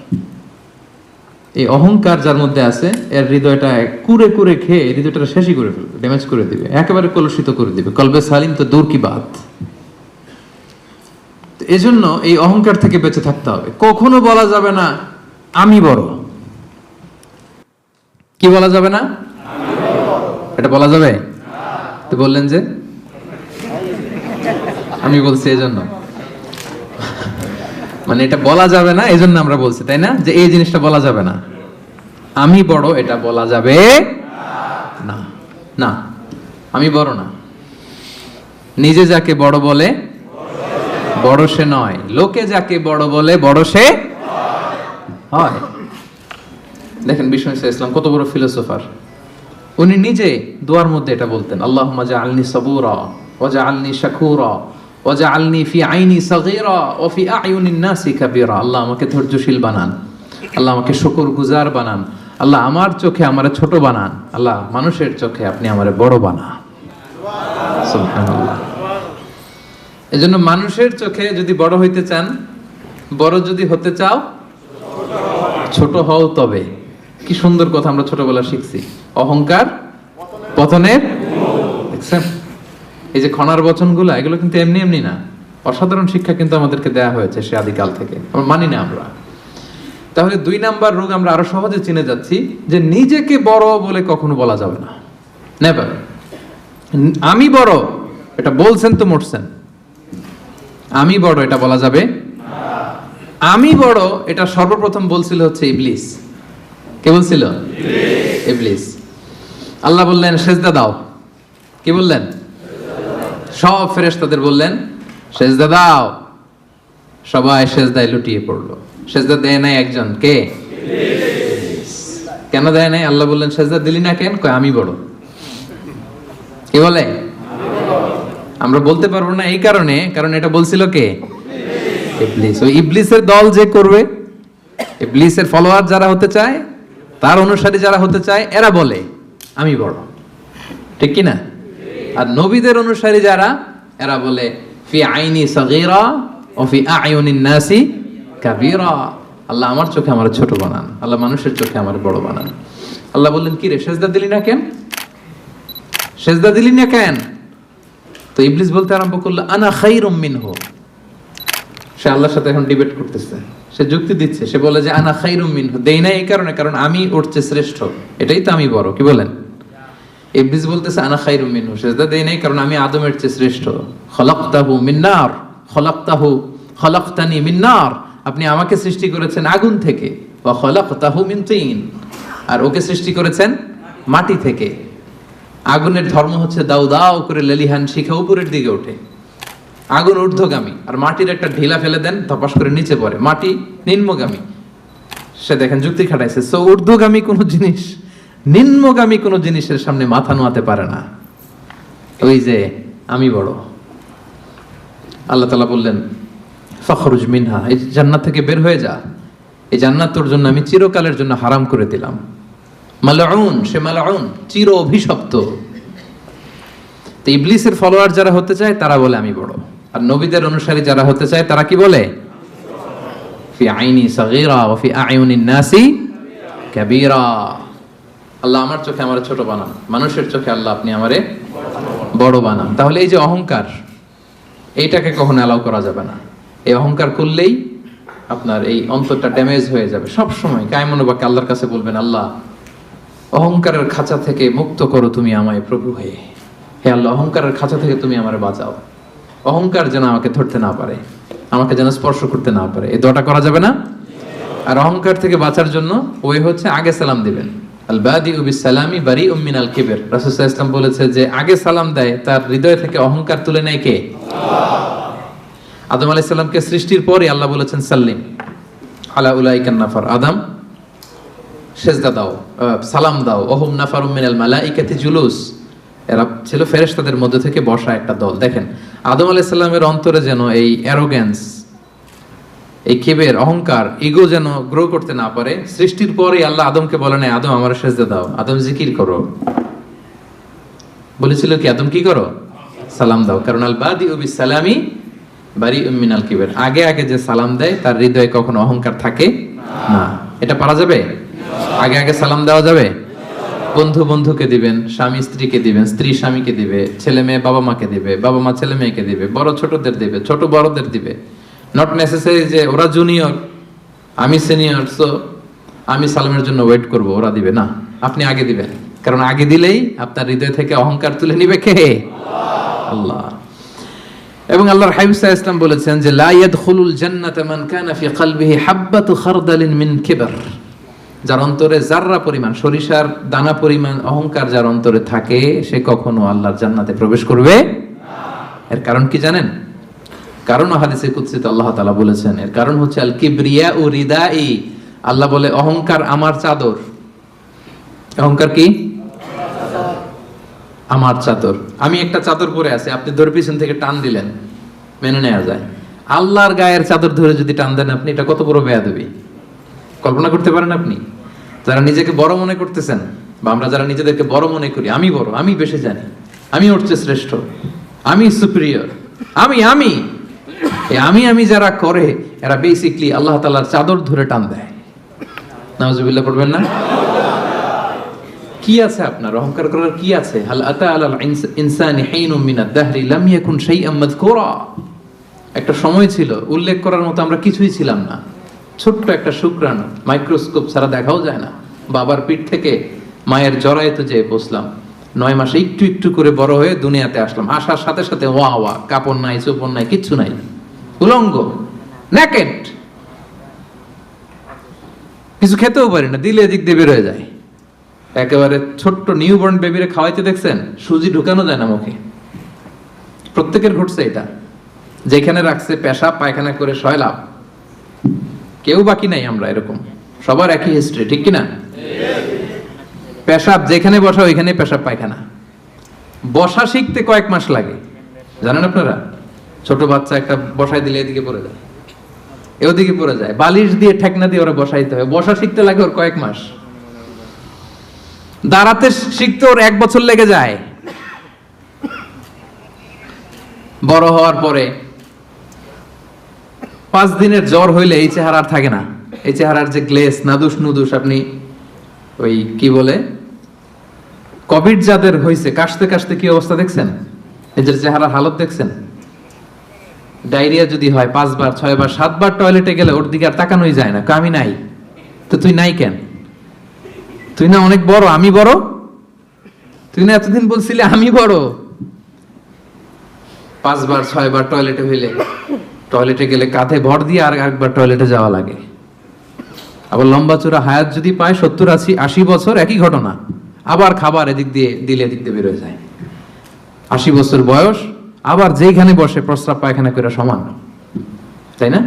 এই অহংকার যার মধ্যে আছে, এর হৃদয়টা কুরে কুরে খেয়ে হৃদয়টা শেষই করে ফেলবে, ড্যামেজ করে দিবে, একেবারে কলুষিত করে দিবে। কলবে সালিম তো দূর কি বাত। এজন্য এই অহংকার থেকে বেঁচে থাকতে হবে। কখনো বলা যাবে না আমি বড়। কি বলা যাবে না? এটা বলা যাবে? তো বললেন যে আমি বলছি এজন্য, মানে এটা বলা যাবে না, এজন্য আমরা বলছি, তাই না? যে এই জিনিসটা বলা যাবে না, আমি বড়, এটা বলা যাবে না। না, আমি বড় না। নিজে যাকে বড় বলে বড় সে নয়, লোকে যাকে বড় বলে বড় সে হয়। দেখেন বিষ্ণু ইসলাম কত বড় ফিলোসোফার, উনি নিজে দোয়ার মধ্যে এটা বলতেন, আল্লাহুম্মা জাআলনি সাবুরা ওয়া জাআলনি শাকুরা ওয়া জাআলনি ফি আইনি সাগীরা ওয়া ফি আয়ুনিন নাসি কাবীরা। আল্লাহ আমাকে ধৈর্যশীল বানান, আল্লাহ আমাকে শুকরগুজার বানান, আল্লাহ আমার চোখে আমারে ছোট বানান, আল্লাহ মানুষের চোখে আপনি আমারে বড় বানান। সুবহানাল্লাহ। এজন্য মানুষের চোখে যদি বড় হইতে চান, বড় যদি হতে চাও, ছোট হও তবে। কি সুন্দর কথা আমরা ছোটবেলা শিখছি, অহংকার পতনের। দেখছেন এই যে খনার বচনগুলো, এগুলো কিন্তু এমনি এমনি না, অসাধারণ শিক্ষা কিন্তু আমাদেরকে দেয়া হয়েছে সে আদিকাল থেকে, আমরা মানি না আমরা। তাহলে 2 নাম্বার রোগ আমরা আরো সহজে চিনে যাচ্ছি, যে নিজেকে বড় বলে কখনো বলা যাবে না, নেভার। আমি বড় এটা বলছেন তো মরছেন, আমি বড় এটা বলা যাবে। আমি বড় এটা সর্বপ্রথম বলছিল হচ্ছে ইবলিস। কে বলছিল? ইবলিস। আল্লাহ বললেন সেজদা দাও, কি বললেন? সব ফেরেশতাদের বললেন সেজদা দাও, সবাই সেজদায় লুটিয়ে পড়লো। সেজদা দেয় নাই একজন, কে? ইবলিস। কেন দেয় নাই? আল্লাহ বললেন সেজদা দিলি না কেন? কয় আমি বড়। কি বলে? আমরা বলতে পারবো না এই কারণে, কারণ এটা বলছিল কে? ইবলিস। ওই ইবলিসের দল যে করবে, ইবলিসের ফলোয়ার যারা হতে চায়, তার অনুসারী যারা হতে চায়, এরা বলে আমি বড়, ঠিক কি না? আর নবীদের অনুসারী যারা, এরা বলে ফি আইনি সাগীরা ও ফি আয়ুনিন নাসি কাবীরা। আল্লাহ আমার চোখে আমার ছোট বানান, আল্লাহ মানুষের চোখে আমার বড় বানান। আল্লাহ বললেন কি রে, সেজদা দিলি না কেন? সেজদা দিলি না কেন? তো ইবলিস বলতে আরম্ভ করলো আনা খায়রুম মিনহু। সে আল্লাহর সাথে এখন ডিবেট করতেছে, সে যুক্তি দিচ্ছে, সে বলে যে আনা খায়রুম মিনহু, দেই না এই কারণে, কারণ আমি ওর চেয়ে শ্রেষ্ঠ, এটাই তো আমি বড়। কি বলেন? ইবলিস বলতেছে আনা খায়রুম মিনহু, সেজদা দেই নাই কারণ আমি আদমের চেয়ে শ্রেষ্ঠ। খলাকতাহু মিন নার, খলাকতানি মিন নার, আপনি আমাকে সৃষ্টি করেছেন আগুন থেকে, ওয়া খলাকতাহু মিন তিন, আর ওকে সৃষ্টি করেছেন মাটি থেকে। আগুনের ধর্ম হচ্ছে দাউ দাউ করে লেলিহান শিখা উপরের দিকে ওঠে, আগুন ঊর্ধ্বগামী, আর মাটির একটা ঢিলা ফেলে দেন ধপাস করে নিচে পড়ে, মাটি নিম্নগামী। সে দেখেন যুক্তি খাটাইছে, সো ঊর্ধ্বগামী কোনো জিনিস নিম্নগামী কোনো জিনিসের সামনে মাথা নোয়াতে পারে না। ওই যে আমি বড়। আল্লাহ তাআলা বললেন ফখরুজ মিনহা, এই জান্নাত থেকে বের হয়ে যা, এই জান্নাত তোর জন্য আমি চিরকালের জন্য হারাম করে দিলাম। মালউন, সে মালউন, চির অভিশপ্ত। তো ইবলিসের ফলোয়ার যারা হতে চায় তারা বলে আমি বড়, আর নবীদের অনুসারী যারা হতে চায় তারা কি বলে? ফি আইনি সাগীরা ওয়া ফি আয়ুনিন নাসি কাবীরা। আল্লাহ আমার চোখে আমারে ছোট বানান, মানুষের চোখে আল্লাহ আপনি আমারে বড় বানান। তাহলে এই যে অহংকার, এইটাকে কখনো অ্যালাউ করা যাবে না। এই অহংকার করলেই আপনার এই অন্তরটা ড্যামেজ হয়ে যাবে। সব সময় কায়মনোবাক্যে আল্লাহর কাছে বলবেন, আল্লাহ অহংকারের খাঁচা থেকে মুক্ত করো তুমি আমায় প্রভু হয়ে। হে আল্লাহ, অহংকারের খাঁচা থেকে তুমি আমারে বাঁচাও, অহংকার যেন আমাকে ধরতে না পারে, আমাকে যেন স্পর্শ করতে না পারে। এই দোয়াটা করা যাবে না। আর অহংকার থেকে বাঁচার জন্য ওই হচ্ছে আগে সালাম দিবেন। আল বাদিউ বিসসালামি বারিউম মিনাল কিবর। রাসূল সাল্লাল্লাহু আলাইহি ওয়াসাল্লাম বলেছে যে আগে সালাম দেয় তার হৃদয় থেকে অহংকার তুলে নেয় কে? আল্লাহ। আদম আলাইহিস সালামকে সৃষ্টির পরে আল্লাহ বলেছেন সাল্লিম আলা উলাইকান নাফার, আদম সেজদা দাও, সালাম দাও। ওহুম নাফারুম মিনাল মালাইকাতি জুলুস, এরা ছিল ফেরেশতাদের মধ্যে থেকে বসা একটা দল। দেখেন আদম আলাইহিস সালামের অন্তরে যেন এই অ্যারোগ্যান্স, এই কিবের, অহংকার, ইগো যেন গ্রো করতে না পারে। সৃষ্টির পরে আল্লাহ আদমকে বলে নাই আদম আমার সেজদা দাও, আদম জিকির করো। বলেছিল কি আদম কি করো? সালাম দাও। কারণ আল বাদিউ বিসসালামি বারিউম মিনাল কিবর, আগে আগে যে সালাম দেয় তার হৃদয়ে কখনো অহংকার থাকে না। এটা পারা যাবে? আগে আগে সালাম দেওয়া যাবে? বন্ধু বন্ধুকে দিবেন, স্বামী স্ত্রীকে দিবেন, স্ত্রী স্বামীকে দিবে, ছেলে মেয়ে বাবা মাকে দিবে, বাবা মা ছেলে মেয়েকে দিবে, বড় ছোটদের দিবে, ছোট বড়দের দিবে। নট নেসেসারি যে ওরা জুনিয়র আমি সিনিয়র, সো আমি সালামের জন্য ওয়েট করব, ওরা দিবে না, আপনি আগে দিবেন। কারণ আগে দিলেই আপনার হৃদয় থেকে অহংকার তুলে নিবে কে? আল্লাহ। এবং আল্লাহর হাবিব সাল্লাল্লাহু আলাইহি ওয়াসাল্লাম বলেছেন যে লা ইয়াদখুলুল জান্নাতা মান কানা ফি কলবিহি হাববাতু খারদালিন মিন কিবর, যার অন্তরে জাররা পরিমাণ, সরিষার দানা পরিমাণ অহংকার যার অন্তরে থাকে, সে কখনো আল্লাহর জান্নাতে প্রবেশ করবে না। এর কারণ কি জানেন? কারণ হাদিসে কুদসিতে আল্লাহ তাআলা বলেছেন, এর কারণ হচ্ছে আল কিবরিয়া ও রিদাই। আল্লাহ বলে অহংকার আমার চাদর। অহংকার কি? আমার চাদর, আমি একটা চাদর পরে আছি, আপনি ধরে পিছন থেকে টান দিলেন, মেনে নেওয়া যায়। আল্লাহর গায়ের চাদর ধরে যদি টান দেন আপনি, এটা কত বড় বেয়াদবি কল্পনা করতে পারেন আপনি? যারা নিজেকে বড় মনে করতেছেন, বা আমরা যারা নিজেদেরকে বড় মনে করি, আমি বড়, আমি বেশি জানি, আমি ওর চেয়ে শ্রেষ্ঠ, আমি সুপিরিয়র, আমি আমি যারা করে, এরা বেসিকলি আল্লাহ তাআলার চাদর ধরে টান দেয়। নাউজুবিল্লাহ পড়বেন না? কি আছে আপনার অহংকার করার? কি আছে? হাল আতা আলাল ইনসানি হিনুম মিনাদ দাহরি লাম ইয়াকুন শাইআম মাযকুরা। একটা সময় ছিল উল্লেখ করার মতো আমরা কিছুই ছিলাম না, ছোট্ট একটা শুক্রাণু, মাইক্রোস্কোপ ছাড়া দেখাও যায় না। বাবার পিঠ থেকে মায়ের জরায়ুতে যেয়ে বসলাম, 9 মাসে একটু একটু করে বড় হয়ে দুনিয়াতে আসলাম। আসার সাথে সাথে ওয়া কাপড় নাই, চোপড় নাই, কিচ্ছু নাই, উলঙ্গ, নেকেড, কিছু খেতেও পারি না, দিলে এদিক দিয়ে বের হয়ে যায়। একেবারে ছোট্ট নিউবর্ন বেবিরে খাওয়াইতে দেখছেন, সুজি ঢুকানো যায় না মুখে। প্রত্যেকের ঘটছে এটা, যেখানে রাখছে পেশাব পায়খানা করে সয়লাভ, কেউ বাকি নাই। আমরা এরকম সবার একই হিস্ট্রি, ঠিক কিনা? পেশাব যেখানে বসা ওইখানে পেশাব পায়খানা। বসা শিখতে কয়েক মাস লাগে, জানেন আপনারা? ছোট বাচ্চা একটা বসাই দিলে এদিকে পড়ে যায়, ওদিকে পড়ে যায়, বালিশ দিয়ে ঠেকনা দিয়ে ওরা বসাইতে হয়। বসা শিখতে লাগে ওর কয়েক মাস, দাঁড়াতে শিখতে ওর 1 বছর লেগে যায়। বড় হওয়ার পরে 5 দিনের জ্বর হইলে এই চেহারা আর থাকে না। এই চেহারার যে গ্লেস, নাদুস নুদুস, আপনি ওই কি বলে কোভিড যাদের হয়েছে, কাশতে কাশতে কি অবস্থা দেখছেন? এদের চেহারার হালত দেখছেন? ডায়রিয়া যদি হয় 5 বার 6 বার 7 বার টয়লেটে গেলে ওর দিকে আর তাকানোই যায় না। আমি নাই তো তুই নাই কেন? তুই না অনেক বড়, আমি বড়? তুই না এতদিন বলছিলি আমি বড়? 5 বার 6 বার টয়লেটে হইলে, টয়লেটে গেলে কাঁধে ভর দিয়ে আর একবার টয়লেটে যাওয়া লাগে। আবার লম্বা চূড়া হায়াত যদি পায় 70 80 বছর, একই ঘটনা। আবার খাবার এদিক দিয়ে দিলে এদিক দিয়ে বের হয়ে যায়। 80 বছর বয়স, আবার যেখানে বসে প্রস্রাব পায়খানা করে সমান, তাই না?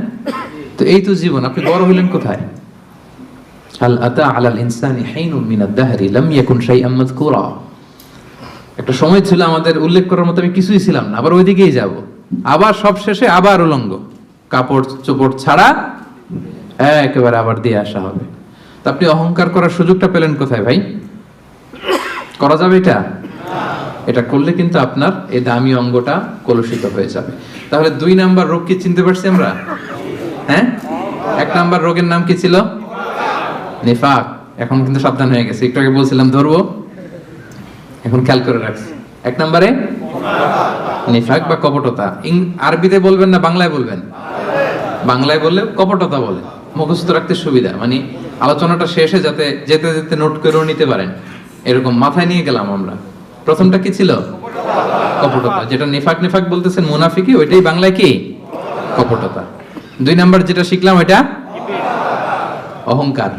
তো এই তো জীবন। আপনি বড় হইলেন কোথায়? হাল আতা আলাল ইনসানি হিনুম মিনাদ দাহরি লাম ইয়াকুন শাইআম মাযকুরা। একটা সময় ছিল আমাদের উল্লেখ করার মতো আমি কিছুই ছিলাম না, আবার ওইদিকেই যাব। আবার সব শেষে আবার উলঙ্গ, কাপড় চোপড় ছাড়া একেবারে আবার দিয়ে আসা হবে। তা আপনি অহংকার করার সুযোগটা পেলেন কোথায় ভাই? করা যাবে এটা? এটা করলে কিন্তু আপনার এই দামি অঙ্গটা কলুষিত হয়ে যাবে। তাহলে 2 নাম্বার রোগ কি চিনতে পারছি আমরা? হ্যাঁ, 1 নাম্বার রোগের নাম কি ছিল? নিফাক। এখন কিন্তু সাবধান হয়ে গেছে, একটু আগে বলছিলাম ধরবো, এখন খেয়াল করে রাখছি। 1 নম্বরে নিফাক বা কপটতা। আরবিতে বলবেন না বাংলায় বলবেন? বাংলায় বললে কপটতা বলে, মুখস্থ রাখতে সুবিধা, মানে আলোচনাটা শেষে যাতে যেতে যেতে নোট করেও নিতে পারেন, এরকম মাথায় নিয়ে গেলাম আমরা। প্রথমটা কি ছিল? কপটতা। যেটা নিফাক নিফাক বলতেছেন মুনাফিকি, ওইটাই বাংলায় কি? কপটতা। 2 নাম্বার যেটা শিখলাম ওইটা অহংকার।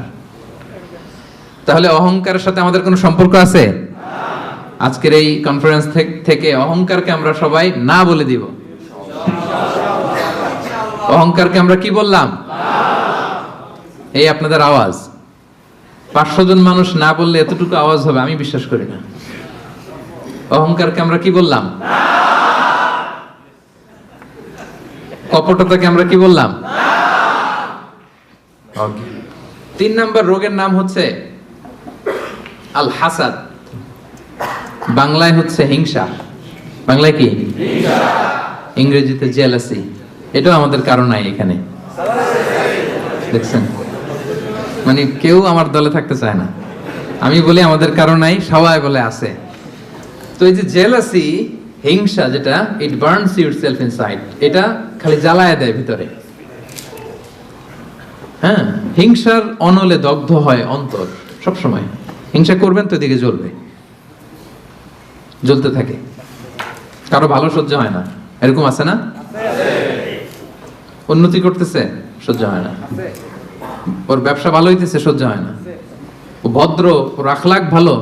তাহলে অহংকারের সাথে আমাদের কোনো সম্পর্ক আছে? আজকের এই কনফারেন্স থেকে অহংকারকে আমরা সবাই না বলে দিব। অহংকারকে আমরা কি বললাম? এই আপনাদের আওয়াজ। 500 জন মানুষ না বললে এতটুকু আওয়াজ হবে আমি বিশ্বাস করি না। অহংকারকে আমরা কি বললাম? কপটতাকে আমরা কি বললাম? ওকে। 3 নাম্বার রোগের নাম হচ্ছে আল হাসাদ। বাংলায় হচ্ছে হিংসা। বাংলায় কি? হিংসা। ইংরেজিতে জেলাসি। এটাও আমাদের কারণ নাই এখানে, দেখছেন? মানে কেউ আমার দলে থাকতে চায় না। আমি বলি আমাদের কারণ নাই, সবাই বলে আছে। তো এই যে জেলাসি, হিংসা, যেটা ইট বার্নস ইউরসেলফ ইনসাইড, এটা খালি জ্বালায় দেয় ভিতরে। হ্যাঁ, হিংসার অনলে দগ্ধ হয় অন্তর সব সময়। হিংসা করবেন তো এদিকে জ্বলবে, জ্বলতে থাকে। কারো ভালো সহ্য হয় না, এরকম আছে না? উন্নতি করতেছে, সহ্য হয় না। ওর ব্যবসা ভালো হইতেছে, সহ্য হয় না। ও ভদ্র, ওর আখলাক ভালো,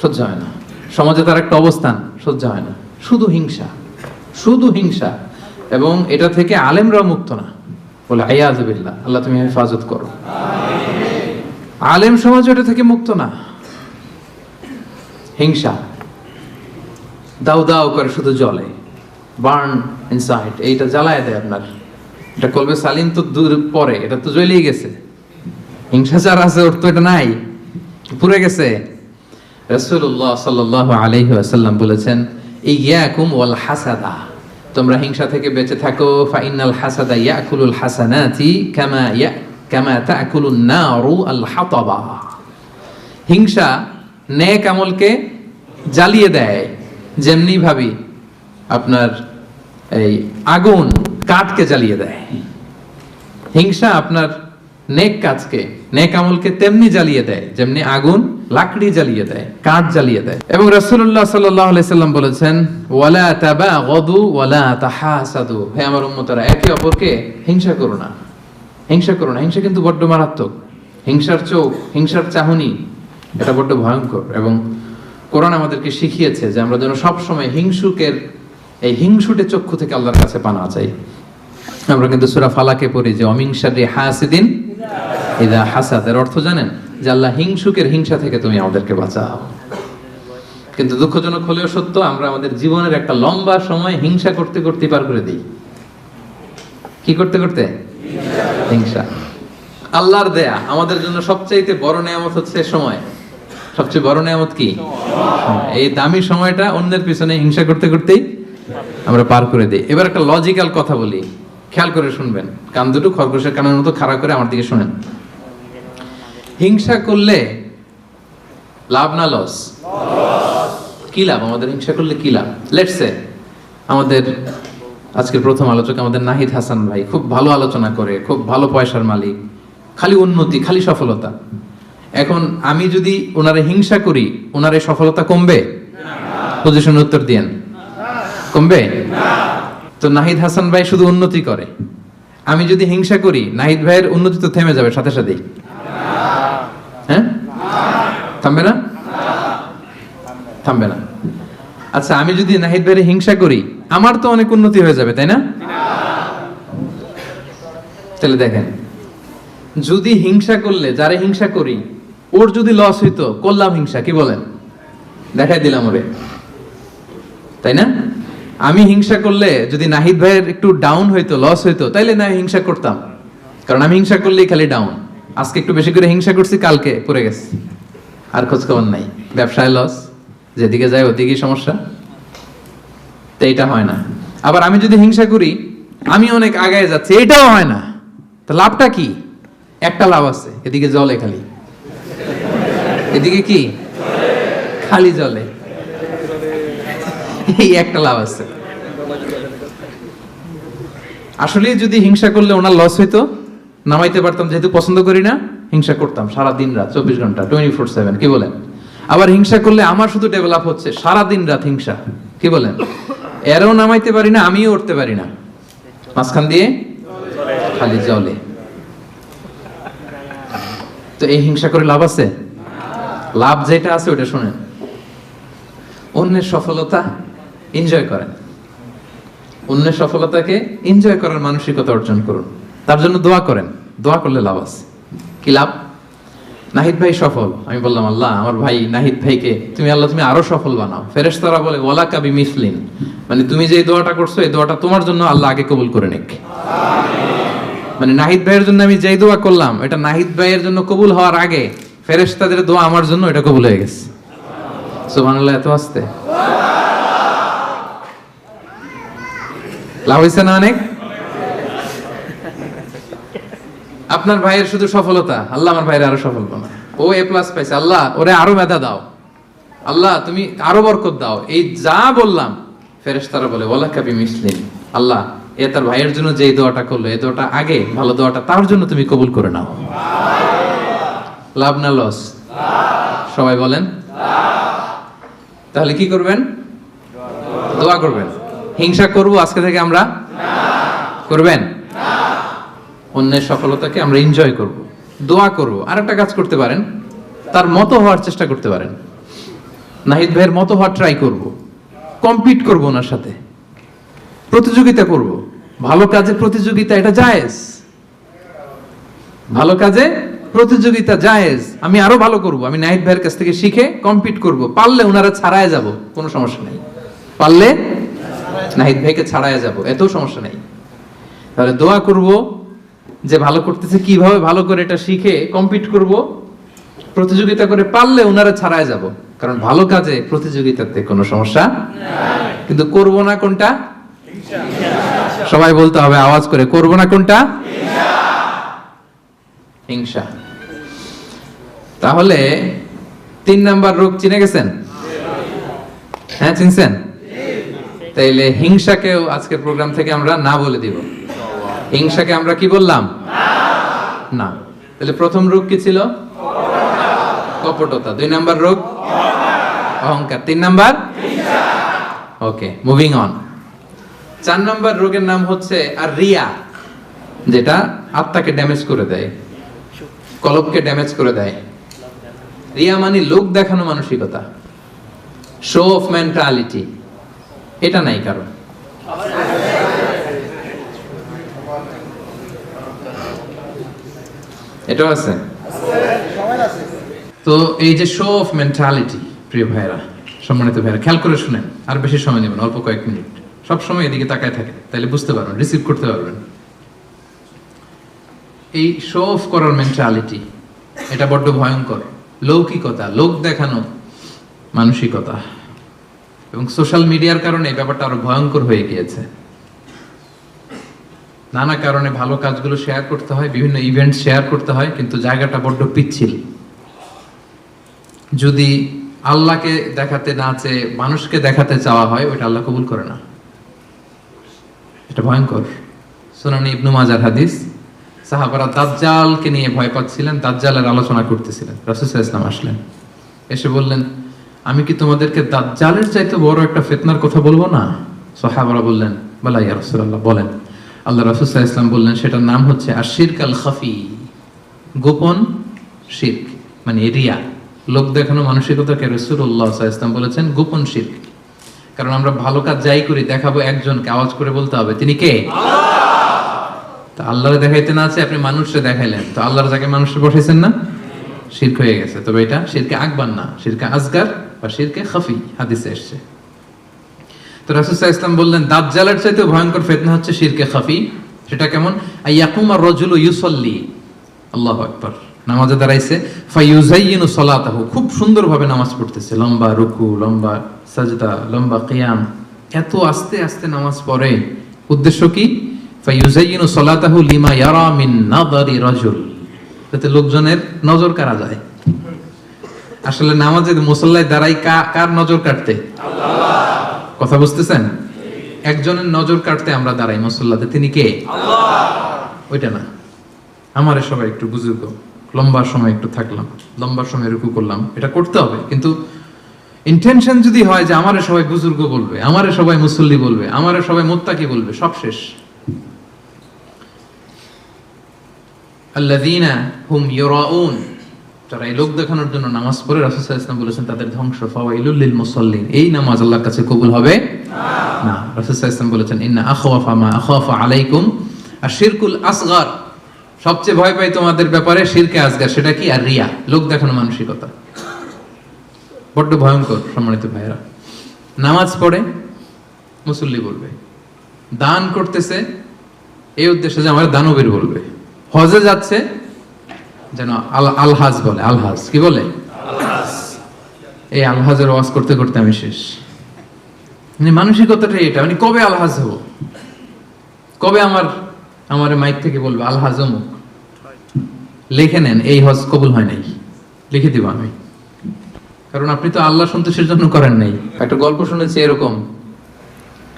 সহ্য হয় না। সমাজে তার একটা অবস্থান, সহ্য হয় না। শুধু হিংসা, শুধু হিংসা। এবং এটা থেকে আলেমরাও মুক্ত না, বলে আইয়াযু বিল্লাহ, আল্লাহ তুমি হেফাজত করো। আলেম সমাজ এটা থেকে মুক্ত না। হিংসা, দাউ দাউ করে শুধু জ্বলে, বার্ন ইনসাইড, এইটা জ্বালায় দেয় আপনার। এটা কলবে সালিম তো দূর পরে, এটা তো জ্বলেই গেছে। হিংসা যার আছে ওর তো এটা নাই, পুড়ে গেছে। রাসূলুল্লাহ সাল্লাল্লাহু আলাইহি ওয়াসাল্লাম বলেছেন, ইয়াকুম ওয়াল হাসাদা, তোমরা হিংসা থেকে বেঁচে থাকো। ফাইনাল হাসাদা ইয়াকুলুল হাসানাতি কামা তাকুলুন নারু আল হাতাবা। হিংসা নেক আমলকে জ্বালিয়ে দেয়, যেমনি ভাবি আপনার এই আগুন কাঠকে জ্বালিয়ে দেয়। হিংসা আপনার নেক কাজকে, নেক আমলকে তেমনি জ্বালিয়ে দেয় যেমনি আগুন লাকড়ি জ্বালিয়ে দেয়, কাঠ জ্বালিয়ে দেয়। এবং রাসূলুল্লাহ সাল্লাল্লাহু আলাইহি সাল্লাম বলেছেন, ওয়ালা তাবাগাদু ওয়ালা তাহাসাদু, হে আমার উম্মতরা, একে অপরকে হিংসা করো না, হিংসা করো না। হিংসা কিন্তু বড্ড মারাত্মক। হিংসার চোখ, হিংসার চাহনি, এটা বড্ড ভয়ঙ্কর। এবং কোরআন আমাদেরকে শিখিয়েছে যে আমরা যেন সবসময় হিংসুকের এই হিংসুটে চক্ষু থেকে আল্লাহর কাছে পানা চাই। আমরা কিন্তু সূরা ফালাকে পড়ি যে অমিন শাররি হাসিদিন ইযা হাসাদ, এর অর্থ জানেন যে আল্লাহ হিংসুকের হিংসা থেকে তুমি আমাদেরকে বাঁচাও। কিন্তু দুঃখজনক হলেও সত্য, আমরা আমাদের জীবনের একটা লম্বা সময় হিংসা করতে করতে পার করে দিই। কি করতে করতে? হিংসা। আল্লাহর দেয়া আমাদের জন্য সবচাইতে বড় নিয়ামত হচ্ছে সময়। সবচেয়ে বড় নিয়ামত কি? এই দামি সময়টা অন্যের পিছনে হিংসা করতে করতেই আমরা পার করে দিই। এবার একটা লজিক্যাল কথা বলি, খেয়াল করে শুনবেন, কান দুটো খরগোশের কানের মতো খাড়া করে আমার দিকে শুনেন। হিংসা করলে লাভ না লস? কি লাভ আমাদের হিংসা করলে? কি লাভ? লেটস সে আমাদের আজকের প্রথম আলোচক আমাদের নাহিদ হাসান ভাই খুব ভালো আলোচনা করে, খুব ভালো পয়সার মালিক, খালি উন্নতি, খালি সফলতা। এখন আমি যদি ওনারে হিংসা করি, ওনার এই সফলতা কমবে? পজিশন উত্তর দিয়েন, কমবে? তো নাহিদ হাসান ভাই শুধু উন্নতি করে, আমি যদি হিংসা করি নাহিদ ভাইয়ের উন্নতি তো থেমে যাবে সাথে সাথেই। হ্যাঁ, থামবে না? থামবে না। আচ্ছা, আমি যদি নাহিদ ভাইয়ের হিংসা করি, আমার তো অনেক উন্নতি হয়ে যাবে, তাই না? তাহলে দেখেন, যদি হিংসা করলে, যারে হিংসা করি ওর যদি লস হইতো, করলাম হিংসা, কি বলেন? দেখাই দিলাম ওরে, তাই না? আমি হিংসা করলে যদি নাহিদ ভাইয়ের একটু ডাউন হইতো, লস হইতো, তাইলে না হিংসা করতাম, কারণ আমি হিংসা করলেই খালি ডাউন। আজকে একটু বেশি করে হিংসা করছি, কালকে পড়ে গেছে, আর খোঁজ খবর নাই, ব্যবসায় লস, যেদিকে যায় ওদিকেই সমস্যা। তো এইটা হয় না। আবার আমি যদি হিংসা করি, আমি অনেক আগায় যাচ্ছি, এটাও হয় না, তো লাভটা কি? একটা লাভ আছে, এদিকে জলে খালি, এদিকে কি খালি জলে, এই একটা লাভ আছে। আসলে যদি হিংসা করলে ওনার লস হইতো, নামাইতে পারতাম, যেহেতু পছন্দ করি না, হিংসা করতাম সারা দিন রাত, 24 ঘন্টা, 24/7, কি বলেন? আবার হিংসা করলে আমার শুধু ডেভেলপ হচ্ছে, সারা দিন রাত হিংসা, কি বলেন? এরও নামাইতে পারি না, আমিও উঠতে পারি না, মাঝখান দিয়ে খালি জলে। তো এই হিংসা করে লাভ আছে? লাভ যেটা আছে ওটা শুনেন, অন্যের সফলতা এনজয় করেন, অন্যের সফলতাকে এনজয় করার মানসিকতা অর্জন করুন, তার জন্য দোয়া করেন, দোয়া করলে লাভ আছে। কি লাভ? নাহিদ ভাই সফল, আমি বললাম আল্লাহ আমার ভাই নাহিদ ভাইকে তুমি, আল্লাহ তুমি আরো সফল বানাও। ফেরেশতারা বলে ওয়ালাকা বিমিসলিন, মানে তুমি যে দোয়াটা করছো এই দোয়াটা তোমার জন্য আল্লাহ আগে কবুল করে নিক। মানে নাহিদ ভাইয়ের জন্য আমি যেই দোয়া করলাম, এটা নাহিদ ভাইয়ের জন্য কবুল হওয়ার আগে ফেরেশতাদের দোয়া আমার জন্য এটা কবুল হয়ে গেছে। সুবহানাল্লাহ, এত আস্তে লাভ হয়েছে না অনেক? আপনার ভাইয়ের শুধু সফলতা, আল্লাহ আমার ভাইয়ের আরো সফল বানাও, ও A+ পাইছে, আল্লাহ ওরে আরো মেধা দাও, আল্লাহ তুমি আরো বরকত দাও। এই যা বললাম, ফেরেশতারা বলে ওয়ালাকা বিমিসলিন, আল্লাহ এ তার ভাইয়ের জন্য যে দোয়াটা করলো, এই দোয়াটা আগে, ভালো দোয়াটা তার জন্য তুমি কবুল করে নাও। লাভ না লস? সবাই বলেন। তাহলে কি করবেন? দোয়া করবেন। হিংসা করব আজকে থেকে আমরা? করবেন? অন্যের সফলতাকে আমরা এনজয় করব, দোয়া করব। আর একটা কাজ করতে পারেন, তার মতো হওয়ার চেষ্টা করতে পারেন। নাহিদ ভাইয়ের মতো হওয়ার ট্রাই করব, কম্পিট করব, ওনার সাথে প্রতিযোগিতা করব। ভালো কাজে প্রতিযোগিতা, এটা জায়েজ। ভালো কাজে প্রতিযোগিতা জায়েজ। আমি আরো ভালো করব, আমি নাহিদ ভাইয়ের কাছ থেকে শিখে কম্পিট করব, পারলে ওনারা ছাড়ায় যাব, কোনো সমস্যা নেই। পারলে নাহিদ ভাইকে ছাড়াইয়া যাব, এত সমস্যা নেই। তাহলে দোয়া করব যে ভালো করতেছে কিভাবে ভালো করে এটা শিখে কম্পিট করব, প্রতিযোগিতা করে পারলে ওনারা ছাড়ায় যাব, কারণ ভালো কাজে প্রতিযোগিতাতে কোনো সমস্যা নাই। কিন্তু করব না কোনটা? সবাই বলতে হবে আওয়াজ করে, করব না কোনটা? হিংসা। তাহলে 3 নাম্বার রোগ চিনে গেছেন? হ্যাঁ, চিনছেন? তাইলে হিংসাকেও আজকের প্রোগ্রাম থেকে আমরা না বলে দিব। হিংসাকে আমরা কি বললাম? না। তাহলে প্রথম রোগ কি ছিল? কপটতা। 2 নাম্বার রোগ অহংকার। 3 number okay, moving on. 4 number রোগের নাম হচ্ছে আর রিয়া, যেটা আত্মাকে ড্যামেজ করে দেয়, কলবকে ড্যামেজ করে দেয়। রিয়া মানে লোক দেখানো মানসিকতা, শো অফ মেন্টালিটি। এটা নাই কারণ। এটাও আছে। তো এই যে শো অফ মেন্টালিটি, প্রিয় ভাইরা, সম্মানিত ভাইরা, খেয়াল করে শুনেন, আর বেশি সময় নেবেন, অল্প কয়েক মিনিট। সব সময় এদিকে তাকায় থাকেন, তাহলে বুঝতে পারবেন, রিসিভ করতে পারবেন। এই শো অফ করার মেন্টালিটি, এটা বড্ড ভয়ঙ্কর। লৌকিকতা, লোক দেখানো মানসিকতা, এবং সোশ্যাল মিডিয়ার কারণে এই ব্যাপারটা আরো ভয়ঙ্কর হয়ে গিয়েছে। নানা কারণে ভালো কাজগুলো শেয়ার করতে হয়, বিভিন্ন ইভেন্ট শেয়ার করতে হয়, কিন্তু জায়গাটা বড্ড পিচ্ছিল। যদি আল্লাহকে দেখাতে না চেয়ে মানুষকে দেখাতে চাওয়া হয়, ওইটা আল্লাহ কবুল করে না। এটা ভয়ঙ্কর। সুনানে ইবনু মাজার হাদিস, সাহাবারা দাজ্জালকে নিয়ে ভয় পাচ্ছিলেন, দাজ্জালের আলোচনা করতেছিলেন। রাসূল সাল্লাল্লাহু আলাইহি ওয়াসাল্লাম আসলেন, এসে বললেন, আমি কি তোমাদেরকে দাজ্জালের চাইতে বড় একটা ফিতনার কথা বলবো না? সাহাবারা বললেন, বলা ইয়া রাসূলুল্লাহ, বলেন। আল্লাহ রাসূল সাল্লাল্লাহু আলাইহি ওয়াসাল্লাম বললেন, সেটার নাম হচ্ছে আশিরক আল খাফি, গোপন শিরক, মানে রিয়া, লোক দেখানো মানসিকতাকে রাসূলুল্লাহ সাল্লাল্লাহু আলাইহি ওয়াসাল্লাম বলেছেন গোপন শিরক। কারণ আমরা ভালো কাজ যাই করি, দেখাবো একজনকে, আওয়াজ করে বলতে হবে তিনি কে? আল্লাহ। তা আল্লাহরে দেখাইতে না আছে, আপনি মানুষকে দেখাইলেন, তো আল্লাহর জায়গায় মানুষকে বসাইছেন না? শিরক হয়ে গেছে। তবে এটা শিরকে আকবার না, শিরকে আসগার বা শিরকে খাফি, হাদিসে এসেছে। তো রাসূল সাল্লাল্লাহু আলাইহি ওয়াসাল্লাম বললেন, দাজ্জালের চাইতে ভয়ঙ্কর ফিতনা হচ্ছে শিরকে খাফি। সেটা কেমন? আইয়াকুমার রাজুলু ইউসাল্লি, আল্লাহু আকবার, নামাজে দাঁড়াইছে, ফায়ুযায়্যিনু সালাতাহু, খুব সুন্দরভাবে নামাজ পড়তেছে, লম্বা রুকু, লম্বা সাজদা, লম্বা কিয়াম, এত আস্তে আস্তে নামাজ পড়ে। উদ্দেশ্য কি? ফায়ুযায়্যিনু সালাতাহু লিমা ইয়ারা মিন নাযারি রাজুল, যাতে লোকজনের নজর কাড়া যায়। আসলে নামাজে মুসল্লায় দাঁড়াই কার নজর কাটতে? আল্লাহ। কথা বুঝতেছেন? একজনের নজর কাটতে আমরা দাঁড়াই মুসল্লাতে, তিনি কে? আল্লাহ। ওইটা না, আমারে সবাই একটু বুজুর্গ, লম্বা সময় একটু থাকলাম, লম্বা সময় রুকু করলাম, এটা করতে হবে। কিন্তু ইন্টেনশন যদি হয় যে আমারে সবাই বুজুর্গ বলবে, আমারে সবাই মুসল্লি বলবে, আমারে সবাই মুত্তাকি বলবে, সব শেষ। আল্লাযীনা হুম ইউরাউন, যারা এই লোক দেখানোর জন্য নামাজ পড়ে, রাসূল সাল্লাল্লাহু আলাইহি ওয়াসাল্লাম বলেছেন তাদের ধ্বংস। ফাওয়াইলুল লিল মুসাল্লিন, এই নামাজ আল্লাহর কাছে কবুল হবে না। রাসূল সাল্লাল্লাহু আলাইহি ওয়াসাল্লাম বলেছেন, ইন্না আখওয়াফা মা আখাফা আলাইকুম আশিরকুল আসগার, সবচেয়ে ভয় পাই তোমাদের ব্যাপারে শিরকে আসগার। সেটা কি? আর রিয়া, লোক দেখানো মানসিকতা, বড্ড ভয়ঙ্কর। সম্মানিত ভাইরা, নামাজ পড়ে মুসল্লি বলবে, দান করতেছে এই উদ্দেশ্যে যে আমার দানবীর বলবে, হজে যাচ্ছে যেন আলহাজ বলে, আলহাজ কি বলে? এই আলহাজের ওয়াজ করতে করতে আমি শেষ। মানসিকতাটা এটা, মানে কবে আলহাজ হবো, কবে আমার মাইক থেকে বলবে আলহাজ অমুক। লিখে নেন, এই হজ কবুল হয় নাই, লিখে দিব আমি, কারণ আপনি তো আল্লাহ সন্তোষের জন্য করেন নাই। একটা গল্প শুনেছি এরকম,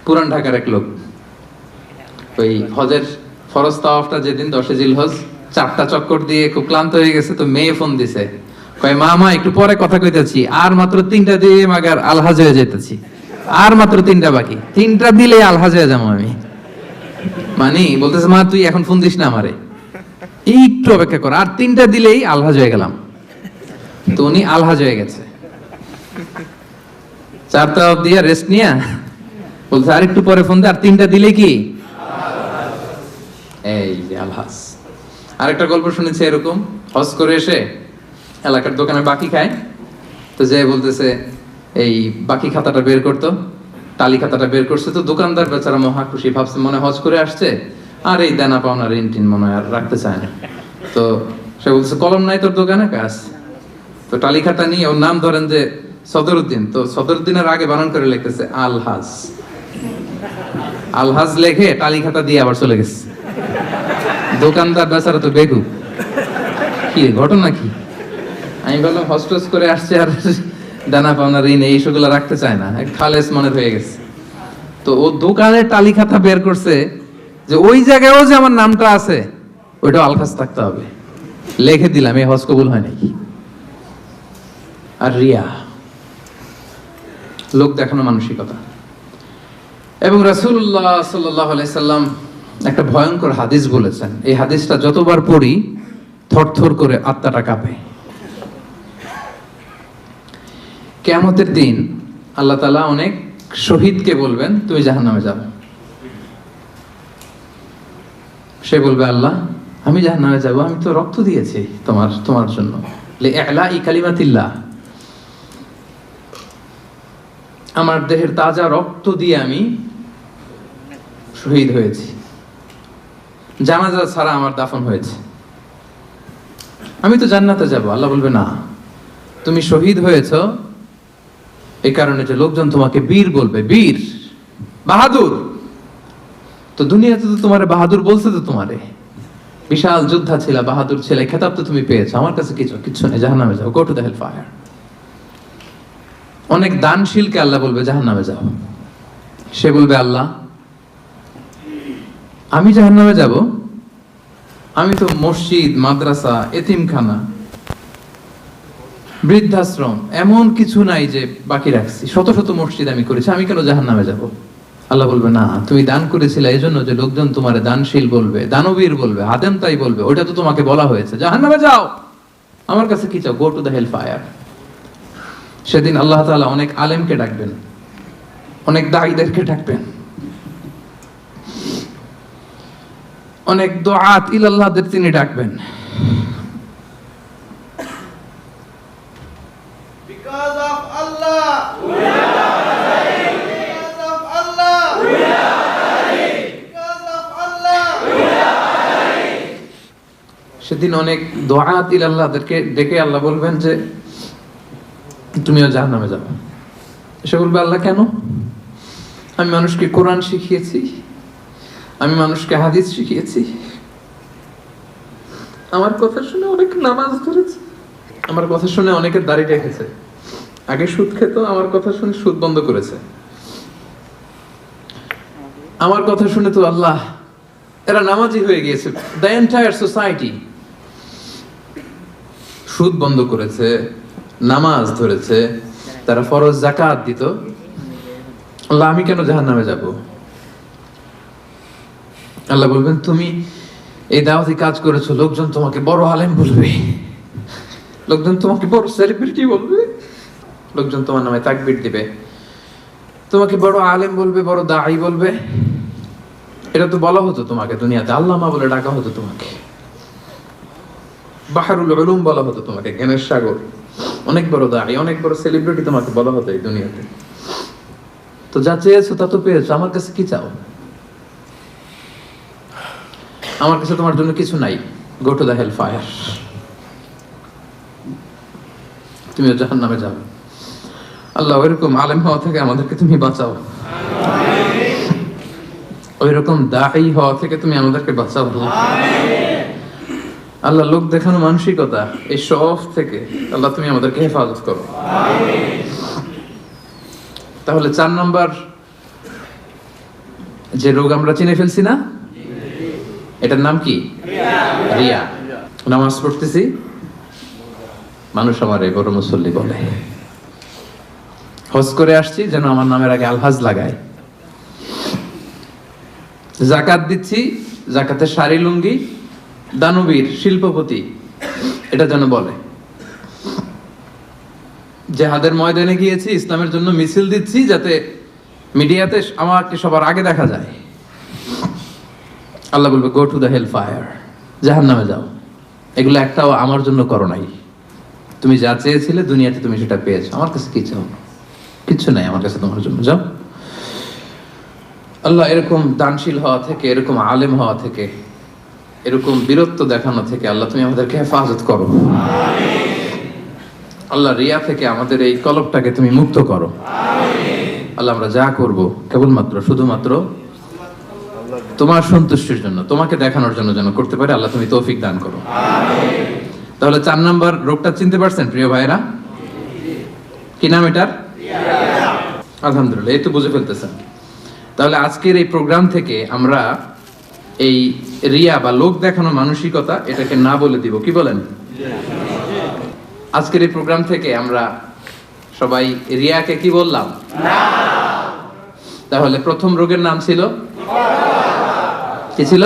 পুরান ঢাকার এক লোক, ওই হজের ফরজ তাওয়াফটা যেদিন 10 জিলহজ, 4টা চক্কর দিয়ে খুব ক্লান্ত হয়ে গেছে, তো মেয়ে ফোন দিছে, কয় মা একটু পরে কথা কইতেছি, আর মাত্র 3টা দিয়ে মাগার আলহাজ হয়ে যেতেছি, আর মাত্র 3টা বাকি, 3টা দিলে আলহাজ হয়ে যাবো আমি। মানে বলতেছে, মা তুই এখন ফোন দিস না আমারে, একটু অপেক্ষা কর, আর 3টা দিলেই আলহাজ হয়ে গেলাম। তো উনি আলহাজ হয়ে গেছে, 4টা দিয়ে রেস্ট নিয়া বলছে আর একটু পরে ফোন দে, আর 3টা দিলে কি এই যে আলহাজ। আরেকটা গল্প শুনেছি এরকম, হজ করে এসে এলাকার দোকানে বাকি খায়, তো যে বলতেছে এই বাকি খাতাটা বের করতো, টালি খাতাটা বের করছে, তো দোকানদার বেচারা মহা খুশি, ভাবছে মনে হজ করে আসছে, আর এই দেনা পাওনা ঋণ টিন মনে হয় আর রাখতে চায় না। তো সে বলছে কলম নাই তোর দোকানে? কাজ। তো টালি খাতা নিয়ে ওর নাম ধরেন যে সদরুদ্দিন, তো সদরুদ্দিনের আগে বানান করে লিখতেছে আলহাজ। আলহাজ লেখে টালি খাতা দিয়ে আবার চলে গেছে। দোকানদার বেচারা তো বেগু, কি ঘটনা কি? আমি বললাম হস্টেস করে আসছে আর দানা পাওনা ঋণ এইসবগুলো রাখতে চায় না, খালেস মনে হয়ে গেছে। তো ও দোকানে টালি খাতা বের করছে যে ওই জায়গায়ও যে আমার নামটা আছে ওইটা আলখাস থাকতে হবে, লিখে দিলাম, এই হজ কবুল হয় নাকি? আর রিয়া, লোক দেখানো মানসিকতা। এবং রাসূলুল্লাহ সাল্লাল্লাহু আলাইহি সাল্লাম একটা ভয়ঙ্কর হাদিস বলেছেন, এই হাদিসটা যতবার পড়ি থরথর করে আত্মাটা কাঁপে। কিয়ামতের দিন আল্লাহ তাআলা অনেক শহীদকে বলবেন তুমি জাহান্নামে যাও। সে বলবে আল্লাহ আমি জাহান্নামে যাব, আমি তো রক্ত দিয়েছি তোমার জন্য, লিইলাই কালিমাতিল্লাহ, আমার দেহের তাজা রক্ত দিয়ে আমি শহীদ হয়েছি, জানাজা ছাড়া আমার দাফন হয়েছে, আমি তো জান্নাতে যাব। আল্লাহ বলবে না, তুমি শহীদ হয়েছো এই কারণে যে লোকজন তোমাকে বীর বলবে, বীর বাহাদুর। তো দুনিয়াতে তো তোমারে বাহাদুর বলছে, তো তোমারে বিশাল যোদ্ধা ছিল, বাহাদুর ছিল, খেতাব তো তুমি পেয়েছো, আমার কাছে কিচ্ছু নেই, জাহান্নামে যাও, go to the hell fire. অনেক দানশীলকে আল্লাহ বলবে জাহান্নামে যাও। সে বলবে আল্লাহ আমি জাহান্নামে যাব, আমি তো মসজিদ, মাদ্রাসা, এতিমখানা, বৃদ্ধাশ্রম এমন কিছু নাই যে বাকি রাখছি, শত শত মসজিদ আমি করেছি, আমি কেন জাহান্নামে যাব? আল্লাহ বলবে না, তুমি দান করেছিলে এই জন্য যে লোকজন তোমারে দানশীল বলবে, দানবীর বলবে, হাদেম তাই বলবে, ওইটা তো তোমাকে বলা হয়েছে, জাহান্নামে যাও, আমার কাছে কি চাও? Go to the hell fire. সেদিন আল্লাহ তাআলা অনেক আলেমকে ডাকবেন, অনেক দাঈদেরকে ডাকবেন, অনেক দুআত ইলাল্লাহদের তিনি ডাকবেন। Because of Allah, we are because of Allah, we are because of Allah, we are সেদিন অনেক দুআত ইলাল্লাহদেরকে ডেকে আল্লাহ বলবেন যে তুমিও জাহান্নামে যাবে। সে বলবে আল্লাহ কেন? আমি মানুষকে কোরআন শিখিয়েছি, আমি মানুষকে হাদিস শিখিয়েছি, আমার কথা শুনে অনেক নামাজ ধরেছে, আমার কথা শুনে অনেকে দাড়ি রেখেছে, আগে সুদ খেত, আমার কথা শুনে সুদ বন্ধ করেছে, আমার কথা শুনে তো আল্লাহ এরা নামাজি হয়ে গিয়েছে। দ্য এন্টায়ার সোসাইটি সুদ বন্ধ করেছে, নামাজ ধরেছে, তারা ফরজ যাকাত দিত, আল্লাহ আমি কেন জাহান্নামে যাব? আল্লাহ বলবেন তুমি এই দাওয়াতি কাজ করেছো, লোকজন তোমাকে বড় আলেম বলবে, লোকজন তোমাকে বড় সেলিব্রিটি বলবে, লোকজন তোমার নামে তাকবীর দিবে, তোমাকে বড় আলেম বলবে, বড় দাঈ বলবে। এটা তো বলা হতো তোমাকে দুনিয়াতে, আল্লামা বলে ডাকা হতো তোমাকে, বাহরুল উলুম বলা হতো তোমাকে, জ্ঞানের সাগর, অনেক বড় দাঈ, অনেক বড় সেলিব্রিটি তোমাকে বলা হতো এই দুনিয়াতে। তো যা চেয়েছো তা তো পেয়েছো, আমার কাছে কি চাও? আমার কাছে তোমার জন্য কিছু নাই, go to the hell fire, তুমিও জাহান্নামে যাও। আল্লাহ ওইরকম আলেম হওয়া থেকে আমাদেরকে তুমি বাঁচাও, ওইরকম দাঈ হওয়া থেকে তুমি আমাদেরকে বাঁচাও। আল্লাহ লোক দেখানো মানসিকতা, এই শখ থেকে আল্লাহ তুমি আমাদেরকে হেফাজত করো। তাহলে 4 নম্বর যে রোগ আমরা চিনে ফেলছি না, এটার নাম কি? রিয়া। নামাজ পড়তেছি, মানুষ আমারে বড় মুসল্লি বলে, হজ করে আসছি যেন আমার নামের আগে আলহাজ লাগায়, যাকাত দিচ্ছি, যাকাতের শাড়ি লুঙ্গি, দানবীর শিল্পপতি এটা যেন বলে, জেহাদের ময়দানে গিয়েছি, ইসলামের জন্য মিছিল দিচ্ছি, যাতে মিডিয়াতে আমাকে সবার আগে দেখা যায়। আল্লাহ বলবে go to the hell fire, জাহান্নামে যাও। এগুলো একটাও আমার জন্য করো নাই, তুমি যা চেয়েছিলে দুনিয়াতে তুমি সেটা পেয়েছো, আমার কাছে কি চাও? কিচ্ছু নাই আমার কাছে তোমার জন্য, যাও। আল্লাহ এরকম দানশীল হওয়া থেকে, এরকম আলেম হওয়া থেকে, এরকম বীরত্ব দেখানো থেকে আল্লাহ তুমি আমাদেরকে হেফাজত করো। আল্লাহ রিয়া থেকে আমাদের এই কলবটাকে তুমি মুক্ত করো। আল্লাহ আমরা যা করব কেবলমাত্র শুধুমাত্র তোমার সন্তুষ্টির জন্য, তোমাকে দেখানোর জন্য যেন করতে পারে। আল্লাহ তুমি তৌফিক দান করো। তাহলে 4 নাম্বার রোগটা চিনতে পারছেন প্রিয় ভাইরা? কি নাম এটার? আলহামদুলিল্লাহ, এই তো বুঝে ফেলতেছেন। তাহলে আজকের এই প্রোগ্রাম থেকে আমরা এই রিয়া বা লোক দেখানো মানসিকতা, এটাকে না বলে দিব। কি বলেন? আজকের এই প্রোগ্রাম থেকে আমরা সবাই রিয়াকে কি বললাম? তাহলে প্রথম রোগের নাম ছিল কি ছিল?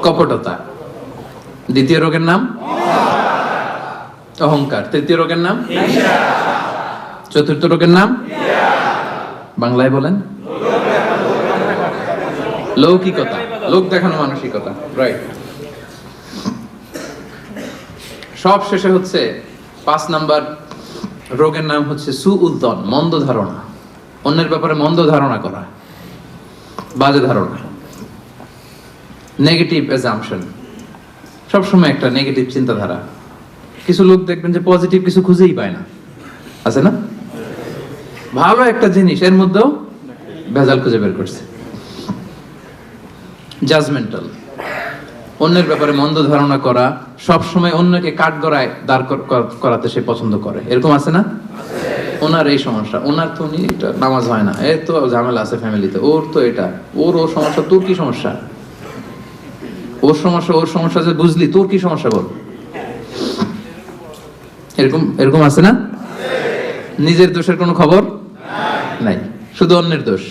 কপটতা। দ্বিতীয় রোগের নাম অহংকার। তৃতীয় রোগের নাম, চতুর্থ রোগের নাম বাংলায় বলেন লৌকিকতা, লোক দেখানো মানসিকতা। রাইট। সব শেষে হচ্ছে 5 নাম্বার রোগের নাম হচ্ছে সুউদ্দন, মন্দ ধারণা। অন্যের ব্যাপারে মন্দ ধারণা করা, বাজে ধারণা, নেগেটিভ অ্যাজাম্পশন, সবসময় একটা নেগেটিভ চিন্তাধারা। কিছু লোক দেখবেন যে পজিটিভ কিছু খুঁজেই পায় না, আছে না? ভালো একটা জিনিস এর মধ্যেও ভেজাল খুঁজে বের করছে। জাজমেন্টাল, অন্যের ব্যাপারে মন্দ ধারণা করা, সবসময় অন্যকে কাঠগড়ায় দাঁড় করাতে সে পছন্দ করে। এরকম আছে না? ওনার এই সমস্যা, ওনার তো উনি এটা নামাজ হয় না, এর তো ঝামেলা আছে ফ্যামিলিতে, ওর তো এটা, ওর সমস্যা, তোর কি সমস্যা? ওর সমস্যা যে বুঝলি, তোর কি সমস্যা বল? এরকম আছে না? নিজের দোষের কোনো খবর নাই, শুধু অন্যের দোষ,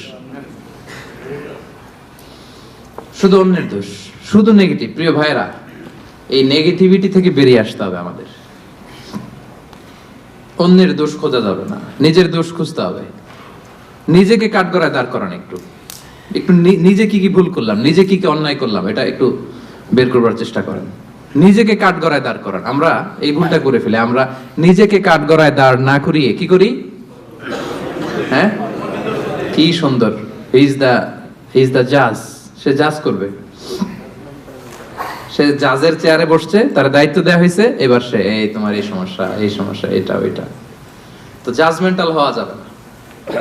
শুধু অন্যের দোষ, শুধু নেগেটিভ। প্রিয় ভাইরা, এই নেগেটিভিটি থেকে বেরিয়ে আসতে হবে আমাদের। অন্যের দোষ খোঁজা যাবে না, নিজের দোষ খুঁজতে হবে। নিজেকে কাঠগড়ায় দাঁড় করান, একটু নিজে কি কি ভুল করলাম, নিজে কি কি অন্যায় করলাম, এটা একটু বের করবার চেষ্টা করেন। নিজেকে কাঠগড়ায় দাঁড় করান। আমরা এই ভুলটা করে ফেলে, আমরা নিজেকে কাঠগড়ায় দাঁড় না করিয়ে কি করি? হ্যাঁ, কি সুন্দর, হি ইজ দ্য জাজ, সে জাজ করবে। সে জাজের চেয়ারে বসছে, তার দায়িত্ব দেওয়া হয়েছে, এবার সে এই তোমার এই সমস্যা, এটা ওইটা। তো জাজমেন্টাল হওয়া যাবে না,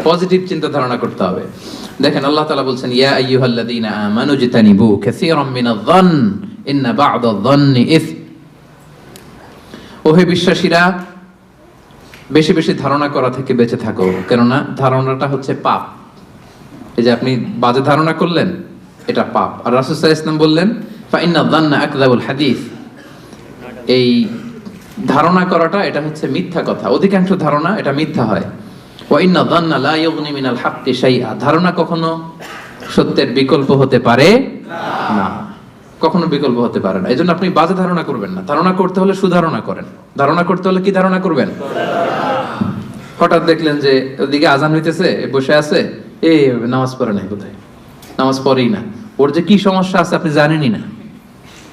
পজিটিভ চিন্তা ধারণা করতে হবে। দেখেন আল্লাহ তাআলা বলছেন, ইয়া আইয়ুহাল্লাযীনা আমানু জিতানিবু কাসীরাম মিনায-যন্ন ইন্না বা'দায-যন্নি ইসম। ওহে বিশ্বাসীরা, বেশি বেশি ধারণা করা থেকে বেঁচে থাকো, কেননা ধারণাটা হচ্ছে পাপ। এই যে আপনি বাজে ধারণা করলেন, এটা পাপ। আর রাসূল সাল্লাল্লাহু আলাইহি ওয়াসাল্লাম বললেন, ফাইন্নায-যন্না আকযাবুল হাদিস। এই ধারণা করাটা এটা হচ্ছে মিথ্যা কথা, অধিকাংশ ধারণা এটা মিথ্যা হয়। ওয়া ইন্নায-যন্না লা ইউগনি মিনাল হাক্কি শাইআ। ধারণা কখনো সত্যের বিকল্প হতে পারে না, কখনো বিকল্প হতে পারে না। এজন্য আপনি বাজে ধারণা করবেন না। ধারণা করতে হলে সুধারণা করেন। ধারণা করতে হলে কি ধারণা করবেন? হঠাৎ দেখলেন যে ওদিকে আজান হইতেছে, বসে আছে, এই নামাজ পড়ে নাই, কোথায় নামাজ পড়েই না, ওর যে কি সমস্যা আছে আপনি জানেনই না।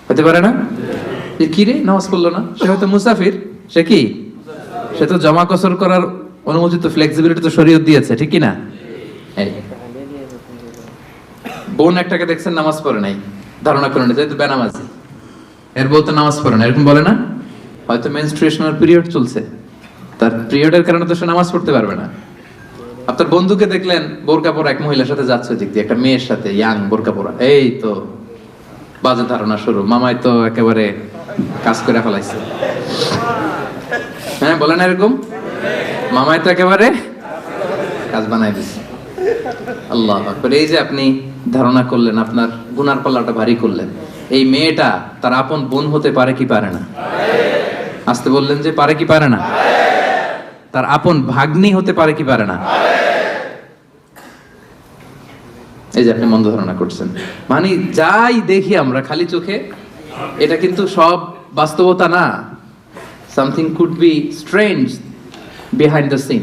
হতে পারে না যে কি রে নামাজ পড়লো না, সে হয়তো মুসাফির, সে কি, সে তো জমা কসর করার অনুমোদিত ফ্লেক্সিবিলিটি তো শরীয়ত দিয়েছে, ঠিক কি না? এই বোন একটাকে দেখছেন নামাজ পড়ে নাই, ধারণা করে নিতে তো বেনামাজি, এর বউ তো নামাজ পড়ে না, এরকম বলে না? হয়তো মেনস্ট্রুয়েশনাল পিরিয়ড চলছে, তার পিরিয়ডের কারণে তো সে নামাজ পড়তে পারবে না। আপনার বন্ধুকে দেখলেন বোরকা পরা এক মহিলার সাথে যাচ্ছে, দিক দিয়ে একটা মেয়ের সাথে, ইয়াং বোরকা পরা, এই তো বাজে ধারণা শুরু, মামাই তো একেবারে কাজ করে ফেলাইছে। হ্যাঁ, বলে না এরকম? মামাই তো একেবারে কাজ বানাই দিছে। আল্লাহু আকবার। এই যে আপনি ধারণা করলেন, আপনার গুনার পাল্লাটা ভারী করলেন। এই মেয়েটা তার আপন বোন হতে পারে কি পারে না? আসতে বললেন যে পারে কি পারে না? তার আপন ভাগ্নি হতে পারে কি পারে না? এই যে আপনি মন্দ ধারণা করছেন, মানে যাই দেখি আমরা খালি চোখে, এটা কিন্তু সব বাস্তবতা না। Something could be strange behind the scene.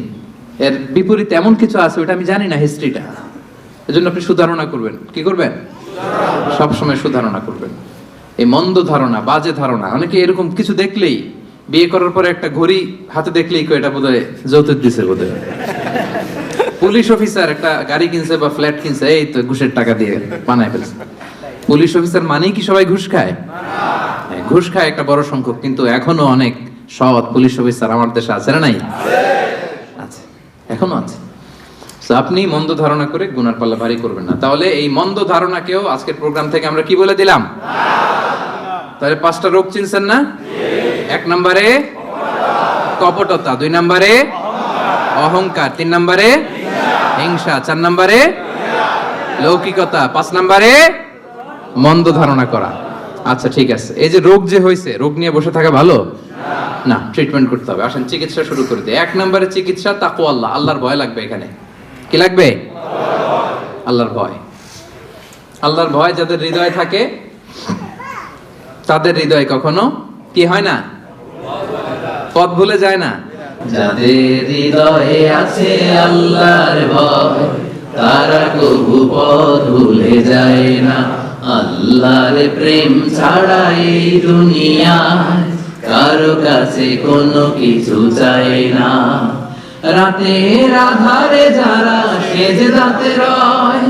এর বিপরীতে এমন কিছু আছে, ওটা আমি জানি না হিস্ট্রিটা। এজন্য আপনি সুধারণা করবেন। কি করবেন? সব সময় সুধারণা করবেন। এই মন্দ ধারণা, বাজে ধারণা, অনেকে এরকম কিছু দেখলেই, বিয়ে করার পরে একটা ঘড়ি হাতে দেখলেই এটা বোধহয় যৌতুক দিছে বোধহয়, পুলিশ অফিসার একটা গাড়ি কিনছে বা ফ্ল্যাট কিনছে, এই তো ঘুষের টাকা দিয়ে বানায় ফেলছে। পুলিশ অফিসার মানেই কি সবাই ঘুষ খায়? হ্যাঁ, ঘুষ খায় একটা বড় সংখ্যক, কিন্তু এখনো অনেক সৎ পুলিশ অফিসার আমার দেশে আছে না নাই? আছে, এখনো আছে। তো আপনি মন্দ ধারণা করে গুনার পাল্লা ভারী করবেন না। তাহলে এই মন্দ ধারণাকেও আজকের প্রোগ্রাম থেকে আমরা কি বলে দিলাম? তাহলে 5টা রোগ চিনছেন না? 1 নম্বরে কপটতা, 2 নম্বরে অহংকার, 3 নম্বরে হিংসা, 4 নম্বরে লৌকিকতা, 5 নম্বরে মন্দ ধারণা করা। আচ্ছা ঠিক আছে, এই যে রোগ যে হয়েছে, রোগ নিয়ে বসে থাকা ভালো না, ট্রিটমেন্ট করতে হবে। আসেন চিকিৎসা শুরু করে দিই। 1 নম্বরে চিকিৎসা তাকওয়া আল্লাহ, আল্লাহর ভয় লাগবে। এখানে কি লাগবে? আল্লাহর ভয়। আল্লাহর ভয় যাদের হৃদয়ে থাকে তাদের হৃদয় কখনো কি হয় না? পথ ভুলে যায় না। যাদের হৃদয়ে আছে আল্লাহর ভয়, তারা কবু পথ ভুলে যায় না। আল্লাহর প্রেম ছাড়া এই দুনিয়ায় কারো কাছে কোনো কিছু চাই না। রাতের আধারে যারা সেজদাতে রয়,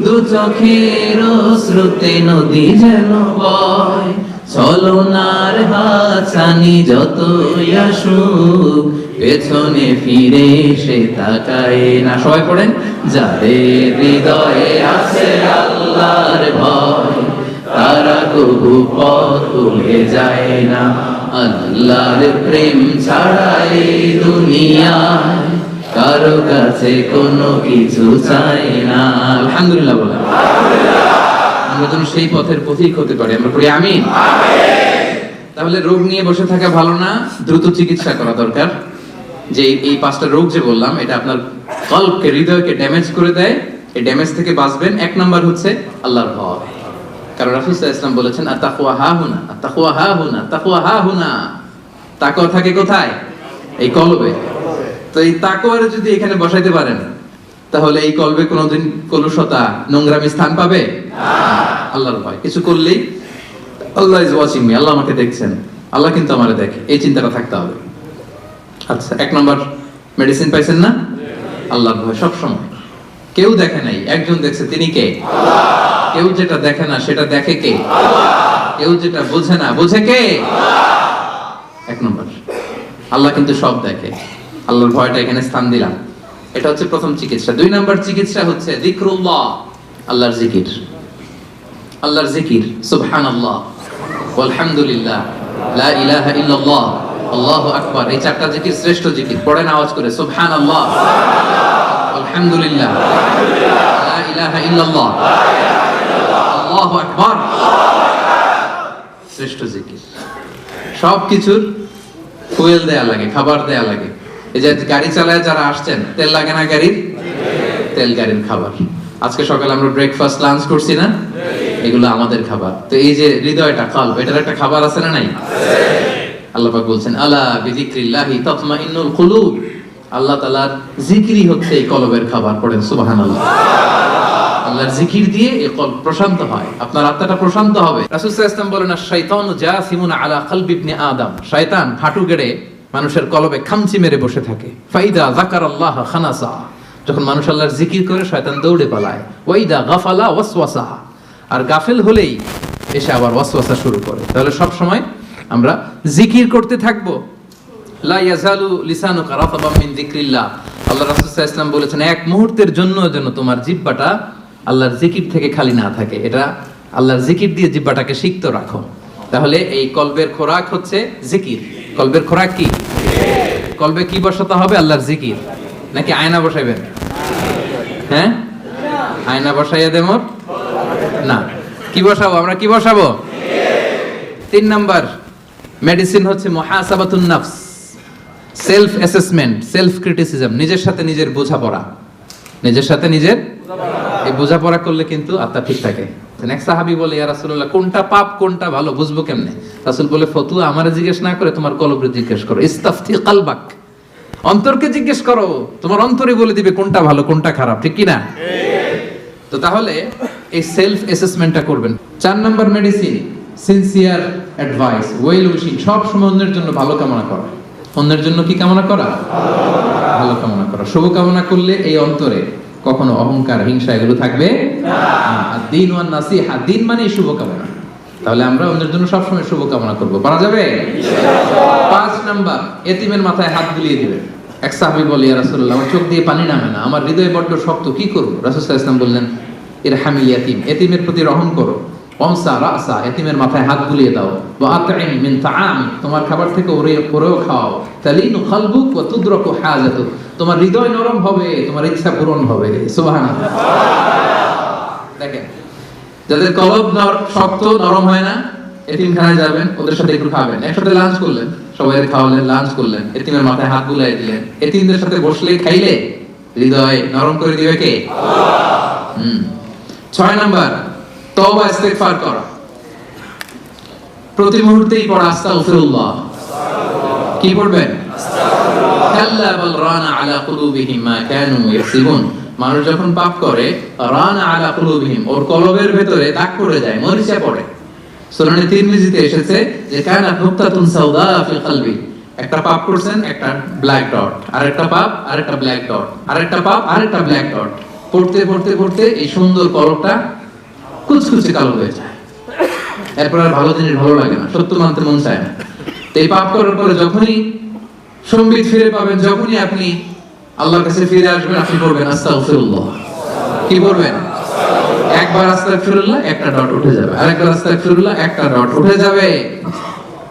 দু চোখের শ্রুতে নদী যেন বয়। ছলনার হাতছানি যতই আসুক, পেছনে ফিরে সে তাকায় না। সবাই পড়েন, যাদের হৃদয়ে আছে আল্লাহর ভয়, তারা কবু পথ ভুলে যায় না। আল্লাহর প্রেম ছাড়া এই দুনিয়ায় কারো কাছে কোনো কিছু চাই না। আলহামদুলিল্লাহ বলেন। আমরা যেন সেই পথের পথিক হতে পারি। আমরা পড়ি আমিন। তাহলে রোগ নিয়ে বসে থাকা ভালো না, দ্রুত চিকিৎসা করা দরকার। যে এই 5টা রোগ যে বললাম, এটা আপনার কলবকে, হৃদয়কে ড্যামেজ করে দেয়। এই ড্যামেজ থেকে বাঁচবেন। 1 নাম্বার হচ্ছে আল্লাহর ভয়। কারণ রাসূল সাল্লাল্লাহু আলাইহি ওয়াসাল্লাম বলেছেন, আত-তাকওয়া হাহুনা, আত-তাকওয়া হাহুনা, তাকওয়া হাহুনা। তাকওয়া থাকে কোথায়? এই কলবে। তো এই তাকওয়ারে যদি এখানে বসাইতে পারেন, তাহলে এই কলবে কোনোদিন কলুষতা, নোংরামি স্থান পাবে না। আল্লাহর ভয়। কিছু করলেই আল্লাহ ইজ ওয়াচিং মি, আল্লাহ আমাকে দেখছেন, আল্লাহ কিন্তু আমারে দেখে, এই চিন্তাটা থাকতে হবে। আচ্ছা, 1 নম্বর মেডিসিন পাইছেন না? আল্লাহর ভয় সব সময়। কেউ দেখে নাই, একজন দেখছে, তিনি কে? আল্লাহ। কেউ যেটা দেখে না সেটা দেখে কে? আল্লাহ। কেউ যেটা বোঝে না বোঝে কে? আল্লাহ। 1 নম্বর, আল্লাহ কিন্তু সব দেখে। আল্লাহর ভয়টা এখানে স্থান দিলাম। এটা হচ্ছে প্রথম চিকিৎসা। 2 নম্বর চিকিৎসা হচ্ছে যিকরুল্লাহ, আল্লাহর জিকির। আল্লাহর জিকির, সুবহানাল্লাহ, আলহামদুলিল্লাহ, লা ইলাহা ইল্লাল্লাহ, আল্লাহু আকবার। এই 4টা জিকির শ্রেষ্ঠ জিকির। পড়েন আওয়াজ করে, সুবহানাল্লাহ, আলহামদুলিল্লাহ, লা ইলাহা ইল্লাল্লাহ, আল্লাহু আকবার। শ্রেষ্ঠ জিকির। সব কিছুর ফুয়েল দেয়া লাগে, খাবার দেয়া লাগে। এই যে গাড়ি চালায় যারা আসছেন, তেল লাগে না গাড়ির? তেল গাড়ির খাবার। আজকে সকালে আমরা ব্রেকফাস্ট, লাঞ্চ করছি না? এগুলো আমাদের খাবার। তো এই যে হৃদয়টা, কলব, এটার একটা খাবার আছে না নাই? আল্লাহ পাক বলছেন, আলা বিযিকরিল্লাহি তাতমাইন্নুল কুলুব। আল্লাহ তাআলার জিকিরই হচ্ছে এই কলবের খাবার। পড়েন সুবহানাল্লাহ। আল্লাহর জিকির দিয়ে এই কলব প্রশান্ত হয়, আপনার আত্মাটা প্রশান্ত হবে। রাসূল সাল্লাল্লাহু আলাইহি ওয়াসাল্লাম বলেন, আশ-শাইতানু জাসিমুন আলা কলবি ইবনে আদম। শয়তান হাঁটু গেড়ে মানুষের কলবে খামচি মেরে বসে থাকে। ফাইদা যাকারাল্লাহ খানাসা। যখন মানুষ আল্লাহর জিকির করে, শয়তান দৌড়ে পালায়। ওয়াইদা গাফালা ওয়াসওয়াসা। আর গাফেল হলেই এসে আবার ওয়াসওয়াসা শুরু করে। তাহলে সব সময় আমরা জিকির করতে থাকবো। লা ইয়াজালু লিসানুকা রাতাবাম মিন যিকরিল্লাহ। আল্লাহ রাসূল সাল্লাল্লাহু আলাইহি ওয়াসাল্লাম বলেছেন, 1 মুহূর্তের জন্য যেন তোমার জিহ্বাটা আল্লাহর জিকির থেকে খালি না থাকে। এটা আল্লাহর জিকির দিয়ে জিহ্বাটাকে সিক্ত রাখো। তাহলে এই কলবের খোরাক হচ্ছে জিকির। কলবের খোরাক কি? কলবে কি বসাতে হবে? আল্লাহর জিকির। নাকি আয়না বসাইবেন? হ্যাঁ, আয়না বসাইয়া দেব না। কি বসাবো আমরা? কি বসাবো? 3 নাম্বার মেডিসিন হচ্ছে মুহাসাবাতুন নাফস, সেলফ অ্যাসেসমেন্ট, সেলফ ক্রিটিসিজম। নিজের সাথে নিজের বোঝাপড়া। নিজের সাথে নিজের এই বোঝাপড়া করলে কিন্তু আত্মা ঠিক থাকে। এক সাহাবী বলে, ইয়া রাসূলুল্লাহ, কোনটা পাপ কোনটা ভালো বুঝবো কেমনে? রাসূল বলে, ফতুয়া আমারে জিজ্ঞেস না করে তোমার কলবে জিজ্ঞেস করো। ইস্তাফতি কলবাক, অন্তরকে জিজ্ঞেস করো, তোমার অন্তরে বলে দিবে কোনটা ভালো কোনটা খারাপ। ঠিক কি না? তো তাহলে এই সেলফ অ্যাসেসমেন্টটা করবেন। 4 number medicine, sincere advice, well wishing. সব সময় অন্যের জন্য ভালো কামনা করা। অন্যের জন্য কি কামনা করা? ভালো কামনা করা। শুভ কামনা করলে এই অন্তরে কখনো অহংকার, হিংসা এগুলো থাকবে না। আর দিন ওয়ান নাসিহা, দিন মানে শুভ কামনা। তাহলে আমরা অন্যের জন্য সবসময় শুভ কামনা করব, পারা যাবে? 5 নাম্বার, এতিমের মাথায় হাত বুলিয়ে দিবেন। এক সাহাবী বলে, ইয়া রাসূলুল্লাহ, আমার চোখ দিয়ে পানি নামে না, আমার হৃদয় বড্ড শক্ত, কি করব? রাসূল সাল্লাল্লাহু আলাইহি ওয়াসাল্লাম বললেন, ইরহামিল ইয়াতীম, এতিমের প্রতি রহম করো। ওয়ামসা রাসা, এতিমের মাথায় হাত বুলিয়ে দাও। ওয়া আত'ইম মিন তাআমি, তোমার খাবার থেকে ওরেও খাওয়াও। তালিনু কলবুক ওয়া তুদরাকু হাজাতুক, তোমার হৃদয় নরম হবে, তোমার ইচ্ছা পূরণ হবে। সুবহানাল্লাহ। দেখেন, যাদের কলব শক্ত নরম হয় না, এতিমখানায় যাবেন, ওদের সাথে একটু খাবেন, একসাথে লাঞ্চ করলেন, সবাই খাওয়ালেন, লাঞ্চ করলেন, এতিমের মাথায় হাত বুলাই দিলেন, এতিমদের সাথে বসলে খাইলে হৃদয় নরম করে দিবে কে? আল্লাহ। 6 নাম্বার, তওবা ইস্তেগফার করা। প্রতি মুহূর্তেই পড়া আস্তাগফিরুল্লাহ। কি পড়বেন? আস্তাগফিরুল্লাহ। কাল্লা বাল রানা আলা কুলুবিহিম মা কানু ইয়াকসিবুন, মানুষ যখন পাপ করে, রানা আলা কুলুবিহিম, ওর কলবের ভেতরে দাগ পড়ে যায়, মরিচা পড়ে। সুনানে তিরমিজিতে এসেছে যে কানাত নুকতাতুন সাওদা ফিল কলবি, একটা পাপ করছেন, একটা ব্ল্যাক ডট, আরেকটা পাপ, আরেকটা ব্ল্যাক ডট, আরেকটা পাপ, আরেকটা ব্ল্যাক ডট, পড়তে পড়তে পড়তে এই সুন্দর কলবটা কুচকুচে কালো হয়ে যায়। এরপর আর ভালো জিনিস ভালো লাগে না, সত্য মানতে মন চায় না। তো এই পাপ করার পরে যখনই সম্বিত ফিরে পাবেন, যখনই আপনি আল্লাহর কাছে ফিরে আসবেন, আপনি করবেন আস্তাগফিরুল্লাহ। কি করবেন? একবার আস্তাগফিরুল্লাহ, একটা ডট উঠে যাবে, আরেকবার আস্তাগফিরুল্লাহ, একটা ডট উঠে যাবে।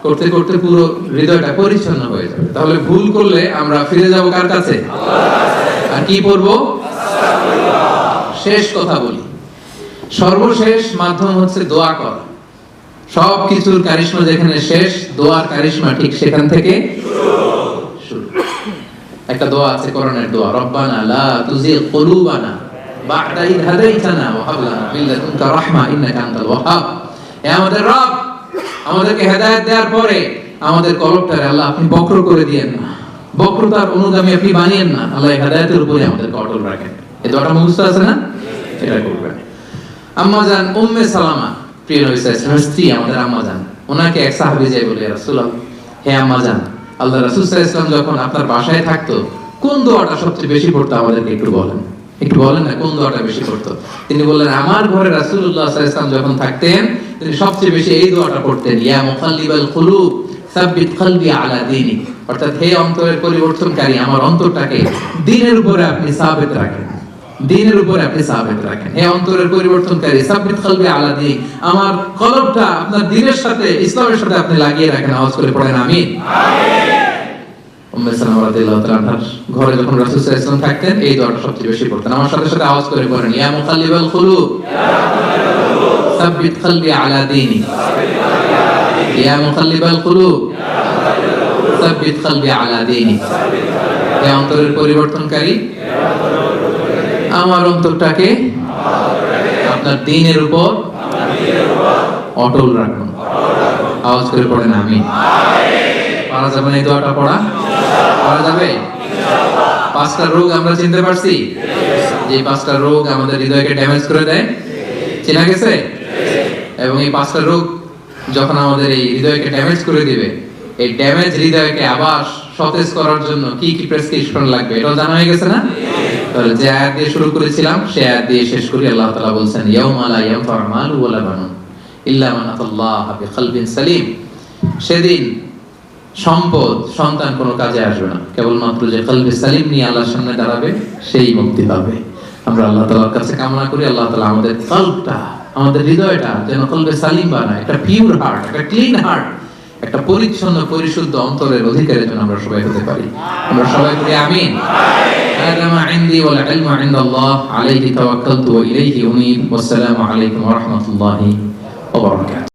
করতে করতে পুরো হৃদয়টা পরিচ্ছন্ন হয়ে যাবে। তাহলে ভুল করলে আমরা ফিরে যাব কার কাছে? আল্লাহর কাছে। আর কি পড়বো? আস্তাগফিরুল্লাহ। শেষ কথা বলি, সর্বশেষ মাধ্যম হচ্ছে দোয়া করা। সব কিছুর কারিশমা যেখানে শেষ, দোয়ার কারিশমা ঠিক সেখান থেকে শুরু। একটা দোয়া আছে কোরআনের দোয়া, রব্বানা লা তুজিগ কুলুবানা বা'দা ইদ হাদাইতানা ওয়া হাব লানা মিন লাদুনকা রাহমা ইন্নাকা আনতাল ওয়াহ্হাব। হে আমাদের রব, আমাদেরকে হেদায়েত দেওয়ার পরে আমাদের কলবটারে আল্লাহ আপনি বক্র করে দিয়েন না, বক্রতার অনুগামী আপনি বানিয়েন না। আল্লাহ হেদায়েতের উপরে আমাদেরকে অটল রাখেন। এই দোয়াটা মুখস্থ আছে না? এটা করবেন। আম্মা জান উম্মে সালামা, প্রিয় নবী সাল্লাল্লাহু আলাইহি ওয়াসাল্লামের স্ত্রী, আমাদের আম্মা জান, ওনাকে এক সাহাবী যায় বলে, ইয়া রাসূলুল্লাহ, হে আম্মা জান, আল্লাহ রাসূল সাল্লাল্লাহু আলাইহি ওয়াসাল্লাম যখন আপনার বাসায় থাকতো, কোন দোয়াটা সবচেয়ে বেশি পড়তো আমাদেরকে একটু বলেন, একটু বলেন না কোন দোয়াটা বেশি পড়তো? তিনি বললেন, আমার ঘরে রাসূলুল্লাহ সাল্লাল্লাহু আলাইহি ওয়াসাল্লাম যখন থাকতেন, তিনি সবচেয়ে বেশি এই দোয়াটা পড়তেন, ইয়া মুকাল্লিবাল কুলুব সাব্বিত কলবি আলা দীনি, অর্থাৎ হে অন্তরের পরিবর্তনকারী, আমার অন্তরটাকে দ্বীনের উপরে আপনি সাবিত রাখেন, দ্বীনের উপরে আপনি সাবিত রাখেন। হে অন্তরের পরিবর্তনকারী, সাব্বিত কলবি আলা দীন, আমার কলবটা আপনার দ্বীনের সাথে, ইসলামের সাথে আপনি লাগিয়ে রাখেন। আওয়াজ করে পড়েন আমিন। আমিন। উম্মে সালামা রাদিয়াল্লাহু তাআলা আনহার ঘরে যখন রাসূল সাল্লাল্লাহু আলাইহি ওয়াসাল্লাম থাকতেন, এই দোয়াটা সবচেয়ে বেশি পড়তেন। আমার সাথে সাথে আওয়াজ করে পড়েন, ইয়া মুকাল্লিবাল কুলুব সাব্বিত কলবি আলা দীনি, ইয়া মুকাল্লিবাল কুলুব সাব্বিত কলবি আলা দীনি। হে অন্তরের পরিবর্তনকারী, আমার অন্তরটাকে আপনার দ্বীনের উপর অটল রাখুন। আওয়াজ করে পড়েন আমিন। পারা যাবে না এই দোয়াটা পড়া? পারা যাবে? 5টা রোগ আমরা চিনতে পারছি, যে 5টা রোগ আমাদের হৃদয়কে ড্যামেজ করে দেয়, চেনা গেছে? এবং এই 5টা রোগ যখন আমাদের এই হৃদয়কে ড্যামেজ করে দিবে, এই ড্যামেজ হৃদয়কে আবার সতেজ করার জন্য কি কি প্রেসক্রিপশন লাগবে এটাও জানা হয়ে গেছে না? তাহলে যে আয়াত দিয়ে শুরু করেছিলাম সেই আয়াত দিয়ে শেষ করি। আল্লাহ তাআলা বলেন, ইয়াউমা লা ইয়ানফা'ু মালু ওয়ালা বানুন ইল্লা মান আতাল্লাহা বিকলবিন সালিম, সেদিন সম্পদ, সন্তান কোনো কাজে আসবে না, কেবলমাত্র যে কলবে সালিম নিয়ে আল্লাহর সামনে দাঁড়াবে সেই মুক্তি পাবে। আমরা আল্লাহ তাআলার কাছে কামনা করি, আল্লাহ তাআলা আমাদের কলবটা, আমাদের হৃদয়টা যেন কলবে সালিম বানায়, একটা পিওর হার্ট, একটা ক্লিন হার্ট, একটা পরিচ্ছন্ন পরিশুদ্ধ অন্তরের অধিকারী যেন আমরা সবাই হতে পারি। আমরা সবাই বলি আমিন। هذا ما عندي والعلم عند الله عليه توكلت وإليه أنيب والسلام عليكم ورحمة الله وبركاته.